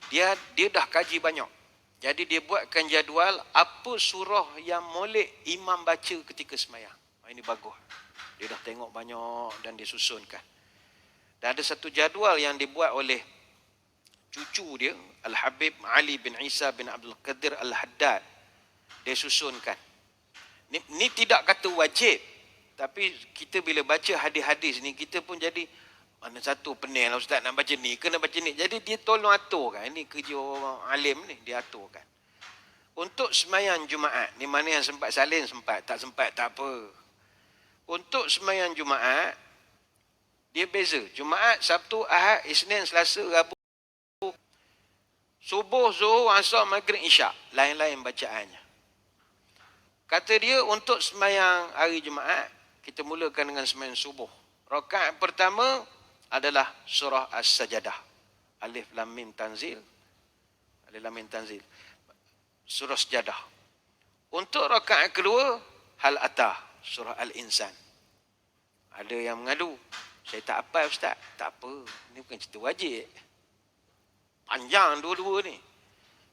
dia dah kaji banyak. Jadi dia buatkan jadual apa surah yang molek imam baca ketika sembahyang. Ini bagus. Dia dah tengok banyak dan disusunkan. Dan ada satu jadual yang dibuat oleh cucu dia, Al-Habib Ali bin Isa bin Abdul Qadir Al-Haddad. Dia susunkan. Ni tidak kata wajib. Tapi kita bila baca hadis-hadis ni, kita pun jadi, mana satu pening lah ustaz nak baca ni, kena baca ni. Jadi dia tolong aturkan. Ini kerja orang alim ni, dia aturkan. Untuk sembahyang Jumaat, ni mana yang sempat salin, sempat. Tak sempat, tak apa. Untuk sembahyang Jumaat, dia beza. Jumaat, Sabtu, Ahad, Isnin, Selasa, Rabu, Subuh, Zuhur, Asar, Maghrib, Isyak. Lain-lain bacaannya. Kata dia untuk sembahyang hari Jumaat, kita mulakan dengan sembahyang subuh. Rakaat pertama adalah surah As-Sajadah. Alif Lam Mim Tanzil. Alif Lam Mim Tanzil. Surah Sajadah. Untuk rakaat kedua, Hal Atah, surah Al-Insan. Ada yang mengadu, saya tak hafal ustaz. Tak apa, ini bukan cerita wajib. Panjang dua-dua ni.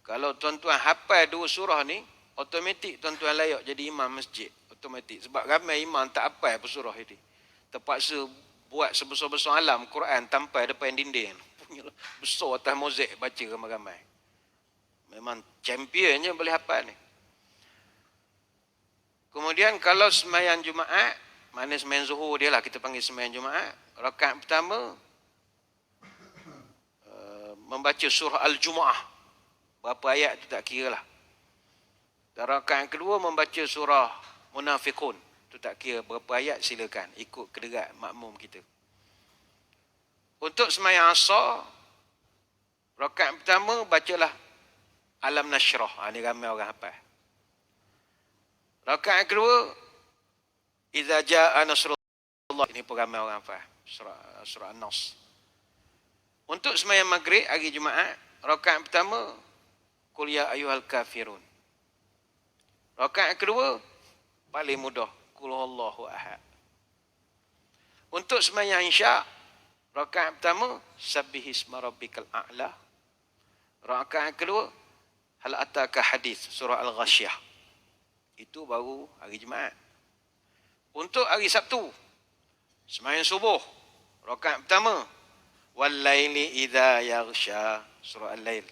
Kalau tuan-tuan hafal 2 surah ni, automatik tuan-tuan layak jadi imam masjid. Automatik. Sebab ramai imam tak hafal apa surah ini. Terpaksa buat sebesar-besar alam Quran tampal depan dinding. Besar atas mozaik baca ramai-ramai. Memang championnya boleh hafal ni. Kemudian kalau sembahyang Jumaat, mana sembahyang Zuhur dia lah, kita panggil sembahyang Jumaat. Rakaat pertama membaca surah Al-Jumu'ah. Berapa ayat tu tak kira lah. Dan rakaat kedua membaca surah Munafiqun. Tu tak kira berapa ayat, silakan ikut kederat makmum kita. Untuk sembahyang asar, rakaat pertama bacalah Alam Nashrah. Ini ramai orang hafal. Rakaat kedua, Idza jaa nasrullah. Ini pun ramai orang hafal. Surah An-Nas. Untuk sembahyang maghrib hari Jumaat, rakaat pertama, Qul ya ayyuhal kafirun. Rakaat kedua, paling mudah, Qul huwallahu ahad. Untuk sembahyang Isyak, rakaat pertama, Sabbihisma rabbikal a'la. Rakaat kedua, Hal ataka hadis, surah Al-Ghasyiyah. Itu baru hari Jumaat. Untuk hari Sabtu, sembahyang subuh, rakaat pertama, Wal laili idza yaghsha, surah Al-Lail.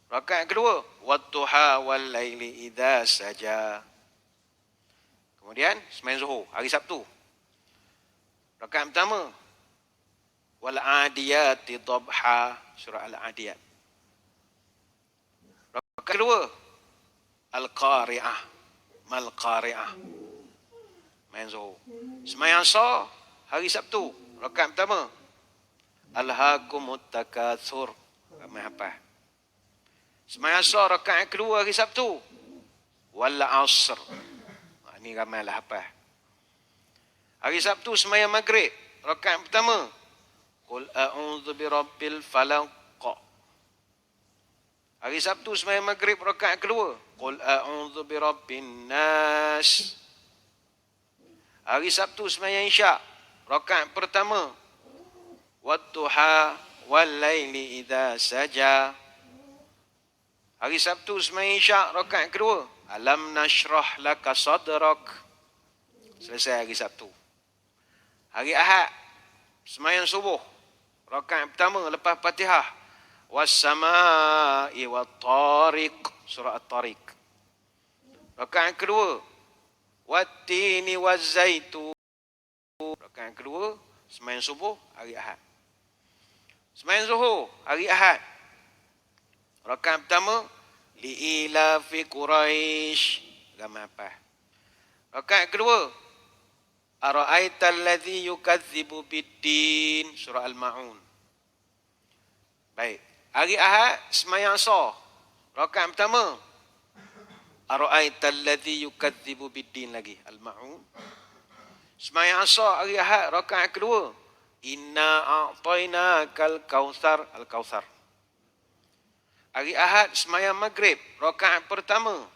Rakaat kedua, Wadduha wal laili idza saja. Kemudian sembahyang Zuhur, hari Sabtu. Rakaat pertama, Wal adiyati dhabha, surah Al-Adiyat. Rakaat kedua, Al-Qari'ah, Mal Qari'ah. Main Zuhur. Sembahyang Asar, hari Sabtu. Rakaat pertama, Alhaakumut takatsur. Ramai hafal. Sembahyang Asar, rakaat kedua hari Sabtu, Wal Asr. Ini ramai lah hafal. Hari Sabtu sembahyang Maghrib, rakaat pertama, Qul a'udzu birabbil falaq. Hari Sabtu sembahyang Maghrib, rakaat kedua, Qul a'udzu birabbin nas. Hari Sabtu sembahyang Isyak, rakaat pertama, Wadduha wal laili idza saja. Hari Sabtu sembahyang Isyak, rakaat kedua, Alam nashrah laka sadrak. Selesai hari Sabtu. Hari Ahad, sembahyang subuh, rakaat pertama lepas Fatihah, Was-samaa'i wat-tariq, surah At-Tariq. Rakaat kedua, Wat-tini waz-zaitun. Rakaat kedua, sembahyang subuh, hari Ahad. Sembahyang Zuhur, hari Ahad. Rakaat pertama, Li'ilafi Quraisy. Ramai apa? Rakaat kedua, Ara'aital ladzi yukadzibu bid-din, surah Al-Ma'un. Baik. Hari Ahad, sembahyang Asar. Rakaat pertama, Ara'aital ladzi yukadzibu bid-din lagi, Al-Ma'un. Sembahyang Asar hari Ahad, rakaat kedua, Inna a'tainakal kautsar, Al-Kautsar. Hari Ahad, sembahyang Maghrib, rakaat pertama,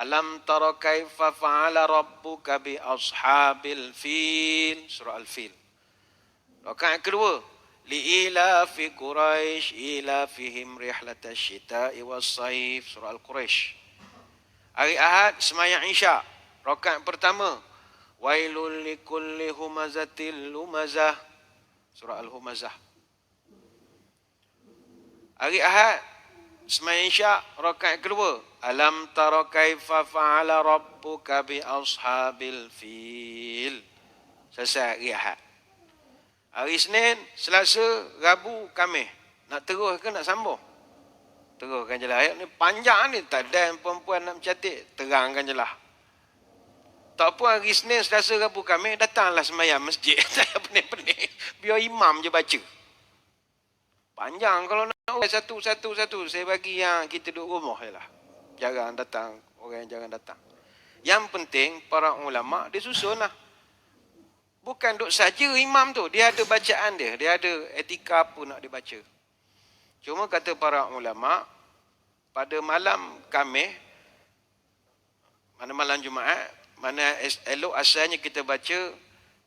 Alam tara kaifa fa'ala rabbuka bi ashabil fil, surah Al-Fil. Rakaat kedua, Li'ilafi Quraisy ilafihim rihlatash syita'i was-saif, surah Al-Quraisy. Hari Ahad, sembahyang Isyak, rakaat pertama, Wailul likulli humazatil lumazah, surah Al-Humazah. Hari Ahad, sembahyang Isyak, rakaat kedua, Alam tara kaifa fa'ala rabbuka bi ashabil fil. Selesai hari Ahad. Hari Isnin, Selasa, Rabu, Khamis. Nak terus ke nak sambung? Teruskan je lah. Ayat ni panjang ni. Tak ada perempuan nak mencatik. Terangkan je lah. Tak apa hari Isnin, Selasa, Rabu, Khamis, datanglah sembahyang masjid. Tak ada pening-pening. Biar imam je baca. Panjang kalau nak satu-satu. Saya bagi yang kita duduk rumah je lah. Jarang datang. Orang yang jarang datang. Yang penting, para ulama' dia susun lah. Bukan duk saja imam tu. Dia ada bacaan dia. Dia ada etika apa nak dibaca. Cuma kata para ulama', pada malam Khamis, mana malam Jumaat, mana elok asalnya kita baca,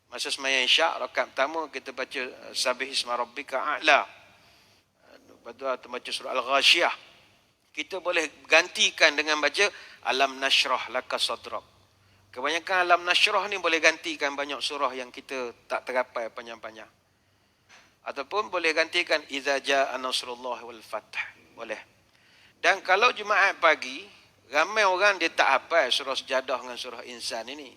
masa sembahyang Isyak, rakaat pertama kita baca Sabbihisma rabbika a'la. Lepas tu kita baca surah Al-Ghasyiyah. Kita boleh gantikan dengan baca Alam nashrah laka sadrak. Kebanyakan Alam nashrah ni boleh gantikan banyak surah yang kita tak terapai panjang-panjang. Ataupun boleh gantikan Idza jaa nasrullah wal fath. Boleh. Dan kalau Jumaat pagi, ramai orang dia tak hafal surah Sejadah dengan surah Insan ini.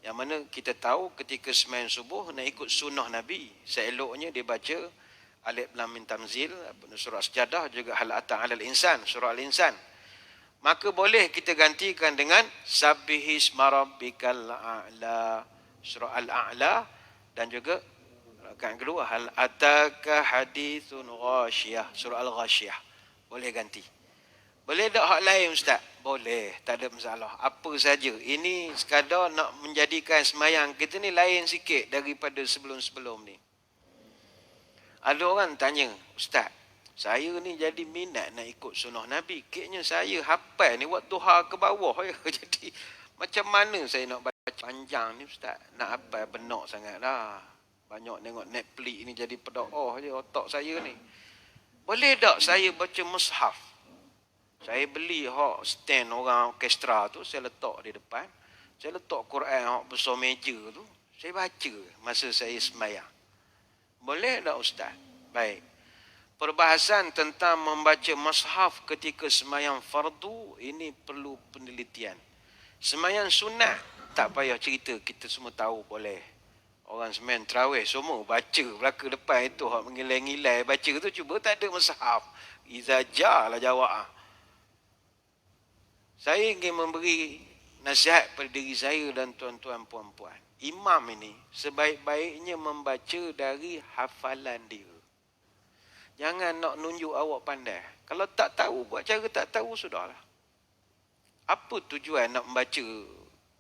Yang mana kita tahu ketika sembahyang subuh nak ikut sunnah Nabi. Seeloknya dia baca Alif Lam Mim Tanzil, surah Sejadah, juga Hal Ata 'alal Insan, surah Al-Insan. Maka boleh kita gantikan dengan Sabbihisma rabbikal a'la, surah Al-A'la, dan juga Rakaat kedua, hal ataka hadithun ghasyiyah, surah Al-Ghasyiyah. Boleh ganti. Boleh tak hak lain ustaz? Boleh, tak ada masalah. Apa saja. Ini sekadar nak menjadikan semayang kita ni lain sikit daripada sebelum-sebelum ni. Ada orang tanya, ustaz, saya ni jadi minat nak ikut sunnah Nabi. Kayaknya saya hafal ni waktu duha ke bawah ya. Jadi macam mana saya nak baca panjang ni ustaz? Nak hafal benak sangat dah. Banyak tengok Netflix ni jadi pedoah je otak saya ni. Boleh tak saya baca mushaf? Saya beli hak stand orang orkestra tu, saya letak di depan. Saya letak Quran hak besar meja tu. Saya baca masa saya sembahyang. Boleh tak ustaz? Baik. Perbahasan tentang membaca mushaf ketika sembahyang fardu, ini perlu penelitian. Sembahyang sunat, tak payah cerita, kita semua tahu boleh. Orang sembahyang tarawih semua baca belakang depan itu, hak mengilai-ngilai baca tu, cuba tak ada mushaf. Iza lah jawab. Saya ingin memberi nasihat pada diri saya dan tuan-tuan puan-puan. Imam ini sebaik-baiknya membaca dari hafalan dia. Jangan nak nunjuk awak pandai. Kalau tak tahu, buat cara tak tahu, sudahlah. Apa tujuan nak membaca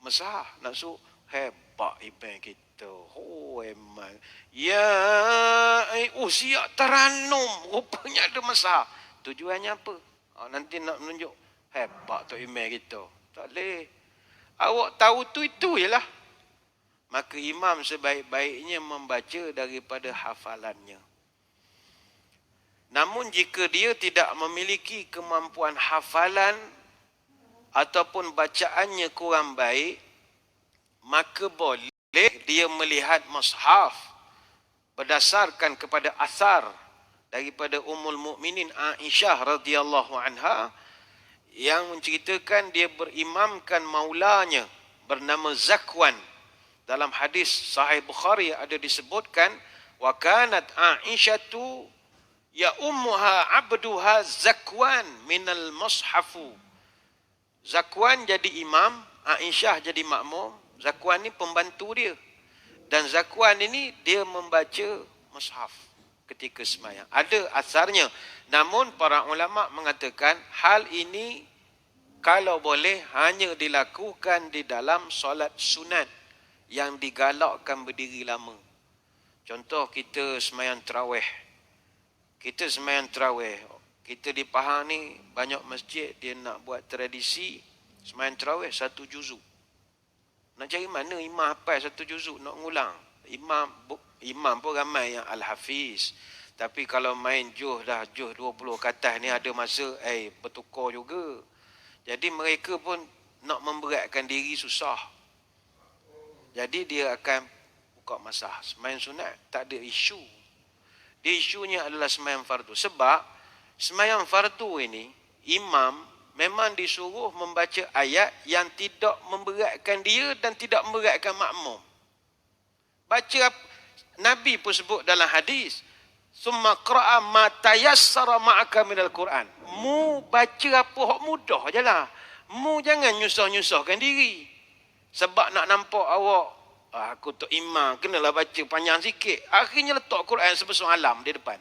mushaf? Nak suruh hebat imam kita. Oh, emang. Ya, siap taranum. Rupanya ada mushaf. Tujuannya apa? Nanti nak menunjuk hebat tu imam kita. Tak boleh. Awak tahu tu itu je lah. Maka imam sebaik-baiknya membaca daripada hafalannya. Namun jika dia tidak memiliki kemampuan hafalan ataupun bacaannya kurang baik, maka boleh dia melihat mushaf berdasarkan kepada asar daripada Ummul Mukminin Aisyah radhiyallahu anha yang menceritakan dia berimamkan maulanya bernama Zakwan. Dalam hadis Sahih Bukhari ada disebutkan, wa kanat Aisyatu ya ummuha abduha Zakwan minal mushafu. Zakwan jadi imam, Aisyah jadi makmum. Zakwan ni pembantu dia. Dan Zakwan ini dia membaca mushaf ketika sembahyang. Ada asarnya. Namun para ulama mengatakan hal ini kalau boleh hanya dilakukan di dalam solat sunat yang digalakkan berdiri lama. Contoh kita sembahyang tarawih. Kita sembahyang tarawih. Kita di Pahang ni banyak masjid dia nak buat tradisi sembahyang tarawih 1 juzuk. Nak cari mana imam hafal 1 juzuk nak ngulang. Imam pun ramai yang al-hafiz. Tapi kalau main juh 20 ke atas ni ada masa bertukar juga. Jadi mereka pun nak memberatkan diri susah. Jadi dia akan buka masah. Sembahyang sunat tak ada isu. Dia isunya adalah sembahyang fardu. Sebab sembahyang fardu ini imam memang disuruh membaca ayat yang tidak memberatkan dia dan tidak memberatkan makmum. Baca Nabi pun sebut dalam hadis, summa qra'a ma tayassara ma'aka minal Quran. Mu baca apa hak mudah jelah. Mu jangan nyusah-nyusahkan diri. Sebab nak nampak awak, aku tu imam, kenalah baca panjang sikit. Akhirnya letak Quran sebesar alam di depan.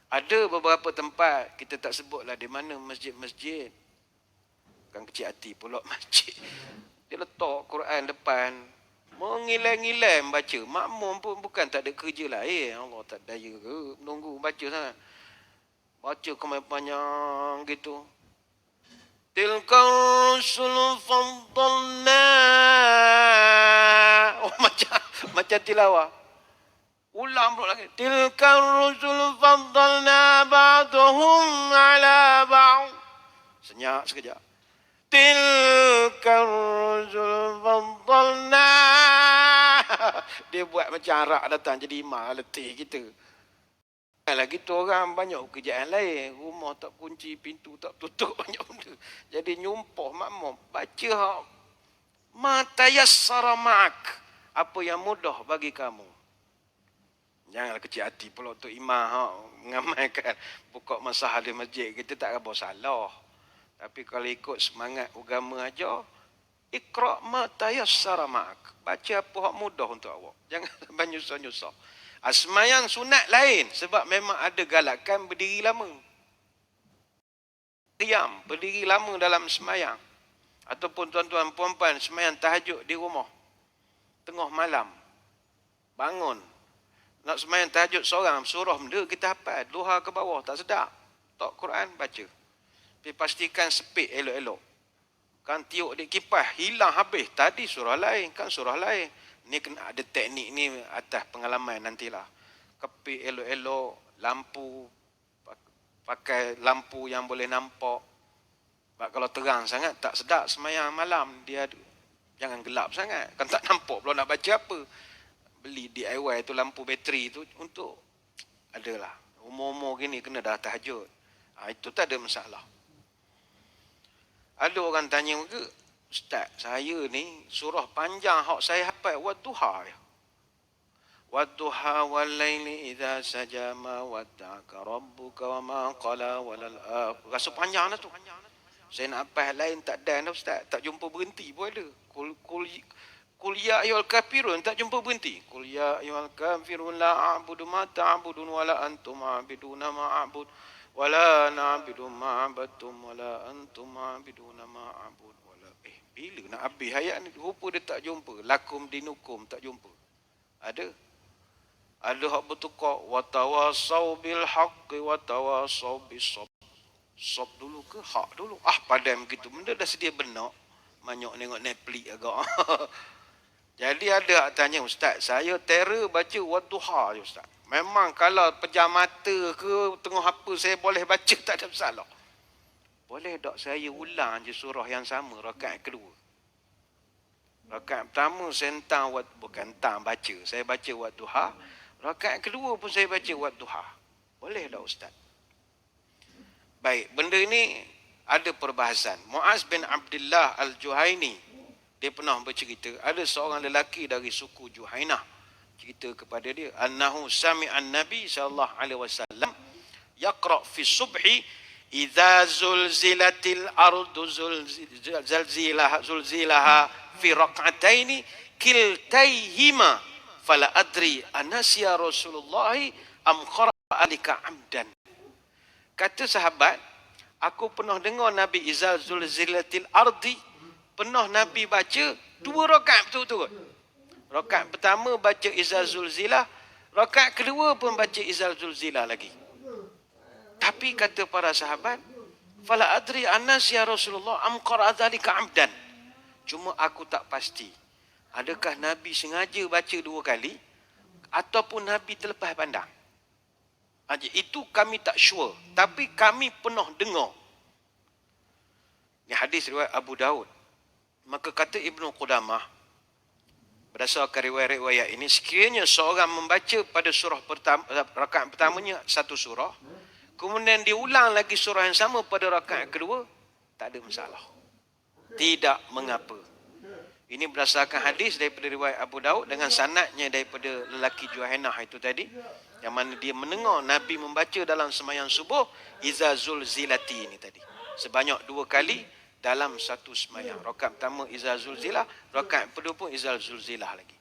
Ada beberapa tempat, kita tak sebutlah di mana masjid-masjid. Bukan kecil hati pula masjid. Dia letak Quran depan. Mengilai-ngilai membaca. Makmum pun bukan tak ada kerja lah. Allah tak daya ke. Menunggu baca sana. Baca panjang gitu. Tilka rusul faddalna. Oh, macam tilawah. Ulang pula lagi. Tilka rusul faddalna ba'duhum ala ba'd. Senyap sekejap. Tilka rusul faddalna. Dia buat macam arak datang jadi imam letih kita. Lagi tu orang banyak kerjaan lain. Rumah tak kunci, pintu tak tutup, banyak benda. Jadi nyumpah makmum. Baca hak ma tayassara ma'ak. Apa yang mudah bagi kamu. Janganlah kecil hati pula tu imam hak mengamalkan buka masah di masjid. Kita tak apa salah. Tapi kalau ikut semangat agama aja, Iqra' ma tayassara ma'ak. Baca apa hak mudah untuk awak. Jangan banyak nyusah-nyusah. Semayang sunat lain sebab memang ada galakan berdiri lama. Qiyam, berdiri lama dalam semayang. Ataupun tuan-tuan puan-puan semayang tahajud di rumah. Tengah malam. Bangun. Nak semayang tahajud seorang, surah benda kita hafal. Duha ke bawah, tak sedap. Tak Quran, baca. Tapi pastikan sepit elok-elok. Kan tiuk di kipas, hilang habis. Tadi surah lain, kan surah lain. Ni kena ada teknik ni atas pengalaman nantilah. Kepit elok-elok, lampu, pakai lampu yang boleh nampak. Sebab kalau terang sangat, tak sedap semayang malam. Dia jangan gelap sangat. Kan tak nampak pula nak baca apa. Beli DIY tu lampu bateri tu untuk adalah. Umur-umur gini kena dah tahajud. Itu tak ada masalah. Ada orang tanya ke, Ustaz, saya ni surah panjang hak saya hafal Wadduha ya. Wadduha wal laili idza saja ma wadda'aka rabbuka wa ma qala walal rasa panjang dah tu. Saya nak hafal lain tak ada dah Ustaz, tak jumpa berhenti pun ada. Qul ya ayyuhal kafirun tak jumpa berhenti. Qul ya ayyuhal kafirun la a'budu ma ta'budun wa la antum a'biduna ma a'bud. Wala na'budu ma'abatum wala antum ma'abiduna ma'abud wala bila nak habis ayat ni rupa dia tak jumpa. Lakum dinukum tak jumpa. Ada hak bertukar wa tawasaw bil haqqi wa tawasaw bis sabr. Sob dulu ke hak dulu. Padam begitu benda dah sedia benak. Banyak nengok Netflix agak. Jadi ada hak tanya, Ustaz, saya terror baca Wadduha je Ustaz. Memang kalau pejam mata ke tengah apa saya boleh baca tak ada masalah. Boleh tak saya ulang je surah yang sama rakaat kedua. Rakaat pertama saya bukan baca. Saya baca Wadduha. Rakaat kedua pun saya baca Wadduha. Boleh tak Ustaz? Baik, benda ini ada perbahasan. Muaz bin Abdullah Al-Juhaini, dia pernah bercerita, ada seorang lelaki dari suku Juhainah cerita kepada dia, annahu sami'an nabi sallallahu alaihi wasallam yaqra fi subhi idza zulzilatil ardu zulzilaha fi raq'ataini kiltayhima fala adri anasiya Rasulullah am qara'a alika amdan. Kata sahabat, aku pernah dengar Nabi idza zulzilatil ardi, pernah Nabi baca 2 rakaat betul-betul. Rakaat pertama baca Izal Zulzilah, rakaat kedua pun baca Izal Zulzilah lagi. Tapi kata para sahabat, fala adri anas ya Rasulullah am qara'a dzalika amdan. Cuma aku tak pasti, adakah Nabi sengaja baca 2 kali ataupun Nabi terlepas pandang. Itu kami tak sure, tapi kami pernah dengar. Ini hadis riwayat Abu Daud. Maka kata Ibnu Qudamah, berdasarkan riwayat-riwayat ini, sekiranya seorang membaca pada surah pertama, rakaat pertamanya satu surah, kemudian diulang lagi surah yang sama pada rakaat kedua, tak ada masalah. Tidak mengapa. Ini berdasarkan hadis daripada riwayat Abu Daud dengan sanadnya daripada lelaki Juhainah itu tadi, yang mana dia mendengar Nabi membaca dalam sembahyang subuh Iza Zulzilati ini tadi, sebanyak 2 kali dalam satu sembahyang. Rakaat pertama Iza Zulzilah, rakaat kedua pun Iza Zulzilah lagi.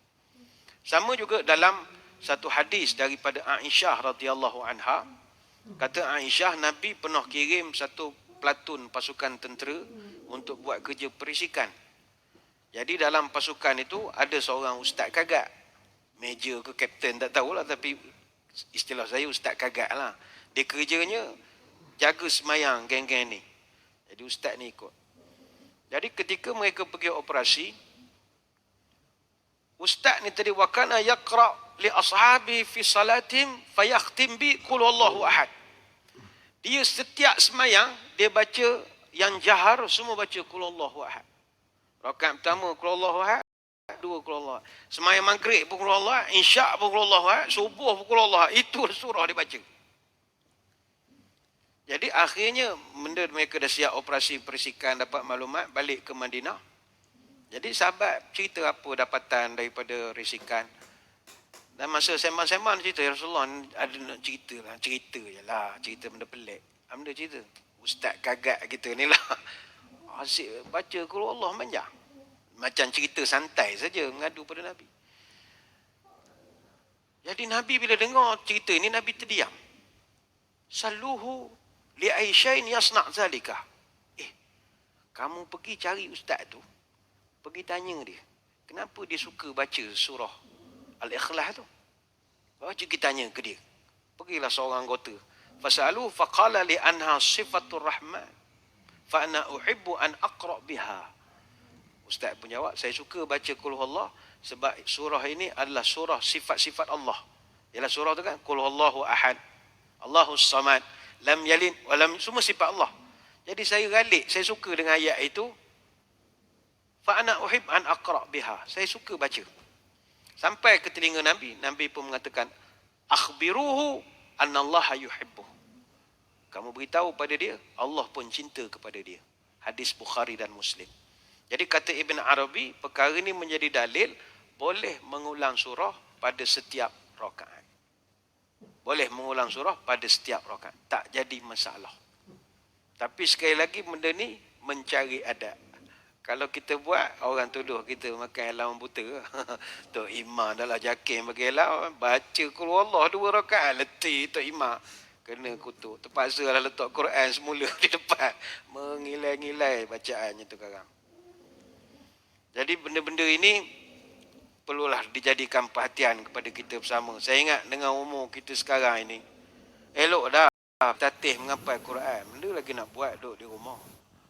Sama juga dalam satu hadis daripada Aisyah radhiyallahu anha, kata Aisyah, Nabi pernah kirim satu platun pasukan tentera untuk buat kerja perisikan. Jadi dalam pasukan itu ada seorang ustaz kagak, major ke kapten tak tahulah, tapi istilah saya ustaz kagak lah. Dia kerjanya jaga semayang geng-geng ni. Jadi ustaz ni ikut. Jadi ketika mereka pergi operasi, ustaz ni tadi wakana yaqra li ashabi fi salatim fayakhtim bi qul huwallahu ahad. Dia setiap semayang dia baca yang jahar semua baca qul huwallahu ahad. Rakaat pertama qul huwallahu ahad, 2 qul huwallahu ahad. Semayang maghrib pun qul huwallahu ahad, isyak pun qul huwallahu ahad, subuh pun qul huwallahu ahad. Itu surah dia baca. Jadi akhirnya mereka dah siap operasi perisikan, dapat maklumat, balik ke Madinah. Jadi sahabat cerita apa dapatan daripada risikan. Dan masa sembang-sembang cerita, ya Rasulullah ada nak cerita je lah, cerita benda pelik. Benda cerita, ustaz kagak kita ni lah. Asyik baca Qul Allah manja. Macam cerita santai saja mengadu pada Nabi. Jadi Nabi bila dengar cerita ini, Nabi terdiam. Saluhu li aisyain yasna' zalika. Kamu pergi cari ustaz tu, pergi tanya dia, kenapa dia suka baca surah Al-Ikhlas tu? Baca kita tanya ke dia. Pergilah seorang anggota. Fasalu faqala li anha sifatur rahman. Fa ana uhibbu an aqra biha. Ustaz pun jawab, saya suka baca qul huwallah sebab surah ini adalah surah sifat-sifat Allah. Ialah surah tu kan qul huwallahu ahad, Allahus samad, lam yalid wa lam, semua sifat Allah. Jadi saya galik, saya suka dengan ayat itu. Fa ana uhib an aqra biha. Saya suka baca. Sampai ke telinga Nabi, Nabi pun mengatakan, akhbiruhu annallaha yuhibbuh. Kamu beritahu pada dia, Allah pun cinta kepada dia. Hadis Bukhari dan Muslim. Jadi kata Ibn Arabi, perkara ini menjadi dalil boleh mengulang surah pada setiap rakaat. Boleh mengulang surah pada setiap rakaat. Tak jadi masalah. Tapi sekali lagi benda ni mencari adab. Kalau kita buat, orang tuduh kita makan elau buta. Tok Imam dah lah jakin bagi elau. Baca Qul Huwallah 2 rakaat. Letih Tok Imam. Kena kutuk. Terpaksa lah letak Quran semula di depan. Mengilai-ngilai bacaannya tu sekarang. Jadi benda-benda ini perlulah dijadikan perhatian kepada kita bersama. Saya ingat dengan umur kita sekarang ini, elok dah tatih mengapai Quran. Benda lagi nak buat duduk di rumah.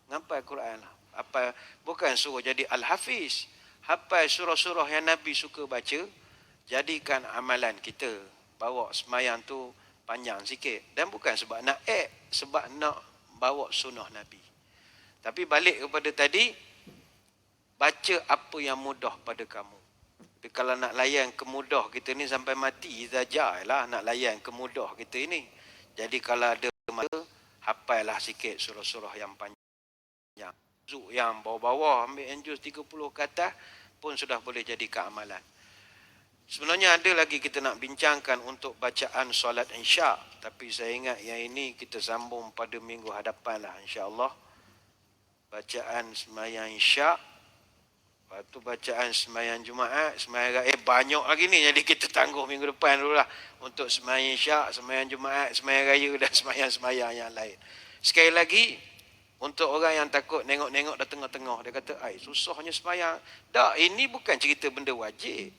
Mengapai Quran lah. Apa, bukan suruh jadi Al-Hafiz. Hafal surah-surah yang Nabi suka baca, jadikan amalan kita. Bawa semayang tu panjang sikit. Dan bukan sebab nak sebab nak bawa sunnah Nabi. Tapi balik kepada tadi, baca apa yang mudah pada kamu. Tapi kalau nak layan kemudah kita ni sampai mati, izajah lah nak layan kemudah kita ini. Jadi kalau ada masa, hafallah sikit surah-surah yang panjang. Yang bawah-bawah ambil juz 30 ke atas pun sudah boleh jadi keamalan. Sebenarnya ada lagi kita nak bincangkan untuk bacaan solat Isyak, tapi saya ingat yang ini kita sambung pada minggu hadapan lah insya-Allah. Bacaan sembahyang Isyak, lepas tu bacaan sembahyang Jumaat, sembahyang banyak lagi ni, jadi kita tangguh minggu depan dululah untuk sembahyang Isyak, sembahyang Jumaat, sembahyang raya dan sembahyang-sembahyang yang lain. Sekali lagi, untuk orang yang takut nengok-nengok dah tengah-tengah, dia kata, susahnya sembahyang. Tak, ini bukan cerita benda wajib.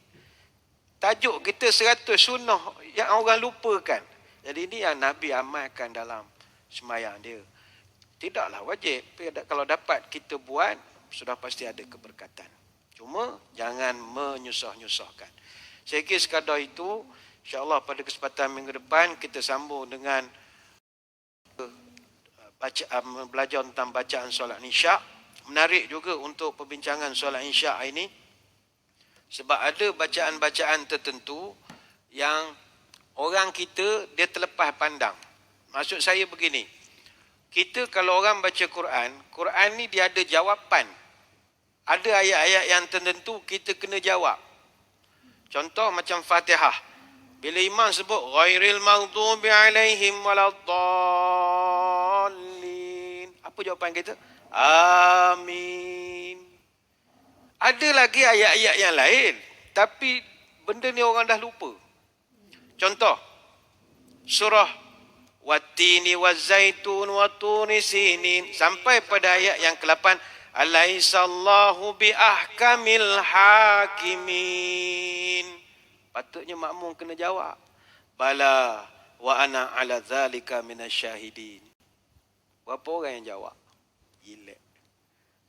Tajuk kita 100 sunnah yang orang lupakan. Jadi ini yang Nabi amalkan dalam sembahyang dia. Tidaklah wajib. Kalau dapat kita buat, sudah pasti ada keberkatan. Cuma jangan menyusah-nyusahkan. Saya kira sekadar itu, insya-Allah pada kesempatan minggu depan kita sambung dengan belajar tentang bacaan solat Isyak. Menarik juga untuk perbincangan solat Isyak ini, sebab ada bacaan-bacaan tertentu yang orang kita dia terlepas pandang. Maksud saya begini, kita kalau orang baca Quran, Quran ni dia ada jawapan. Ada ayat-ayat yang tertentu kita kena jawab. Contoh macam Fatihah. Bila imam sebut ghairil maghdubi alaihim waladdallin, apa jawapan kita? Amin. Ada lagi ayat-ayat yang lain, tapi benda ni orang dah lupa. Contoh surah Wattini wazzaitun waturi sinin sampai pada ayat yang ke-8, alaisallahu biahkamil hakimin. Patutnya makmum kena jawab, bala wa ana ala zalika minasyahidin. Berapa orang yang jawab? Gila.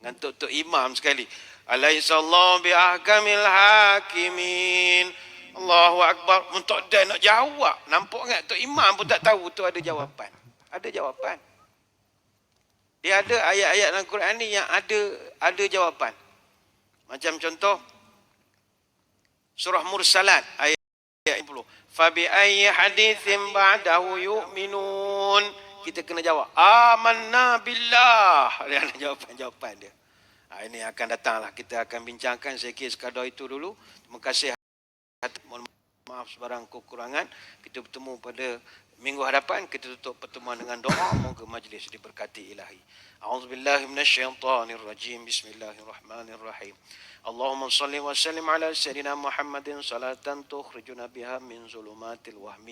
Ngantuk tok imam sekali, alaisallahu biahkamil hakimin. Allahu Akbar. Untuk dia nak jawab. Nampak tak? Tok imam pun tak tahu tu ada jawapan. Ada jawapan. Dia ada ayat-ayat dalam Quran ni yang ada jawapan. Macam contoh surah Mursalat ayat 10. Fabi ayyi haditsin ba'dahu yu'minun. Kita kena jawab, amanna billah. Dia ada jawapan-jawapan dia. Ini akan datanglah. Kita akan bincangkan. Saya kira sekadar itu dulu. Terima kasih. Mohon maaf sebarang kekurangan. Kita bertemu pada minggu hadapan. Kita tutup pertemuan dengan doa. Moga majlis diberkati ilahi. أعوذ بالله من الشيطان الرجيم بسم الله الرحمن الرحيم اللهم صل وسلم على سيدنا محمد صلاة تخرجنا بها من ظلمات الوهم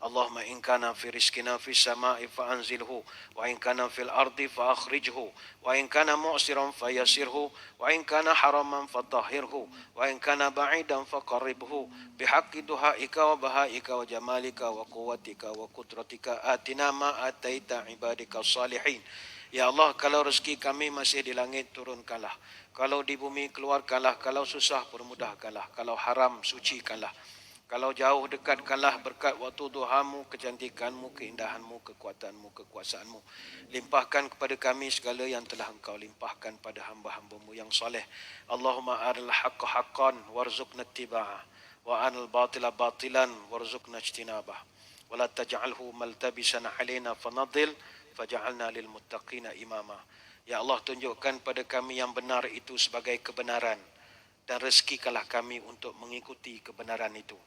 اللهم إن كان في رزقنا في السماء فأنزله وإن كان في الأرض فأخرجه وإن كان معسرا فيسره وإن كان حراما فطهره وإن كان بعيدا فقربه بحق دعائك وبهائك وجمالك وقوتك وقدرتك آتنا ما آتيت عبادك الصالحين. Ya Allah, kalau rezeki kami masih di langit, turunkanlah. Kalau di bumi, keluarkanlah. Kalau susah, permudahkanlah. Kalau haram, sucikanlah. Kalau jauh, dekatkanlah berkat waktu duhamu, kecantikanmu, keindahanmu, kekuatanmu, kekuasaanmu. Limpahkan kepada kami segala yang telah engkau limpahkan pada hamba-hambamu yang soleh. Allahumma aril haqqa haqqan warzuqna ittiba'ah. Wa anil batila batilan warzuqna ijtinabah. Wa la taj'alhu maltabisan alaina fanadil. Faja'alna lil muttaqina imama. Ya Allah, tunjukkan pada kami yang benar itu sebagai kebenaran dan rezekikanlah kami untuk mengikuti kebenaran itu,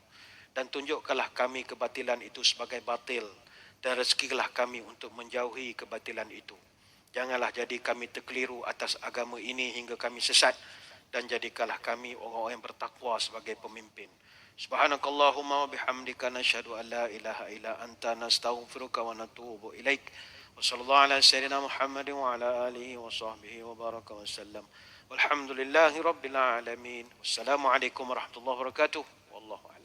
dan tunjukkanlah kami kebatilan itu sebagai batil dan rezekikanlah kami untuk menjauhi kebatilan itu. Janganlah jadi kami terkeliru atas agama ini hingga kami sesat, dan jadikanlah kami orang-orang yang bertakwa sebagai pemimpin. Subhanakallahumma wa bihamdika nashhadu an la ilaha illa anta nastaghfiruka wa natubu ilaik. وصلى الله على سيدنا محمد وعلى آله وصحبه وبارك وسلم والحمد لله رب العالمين والسلام عليكم ورحمة الله وبركاته والله أعلم.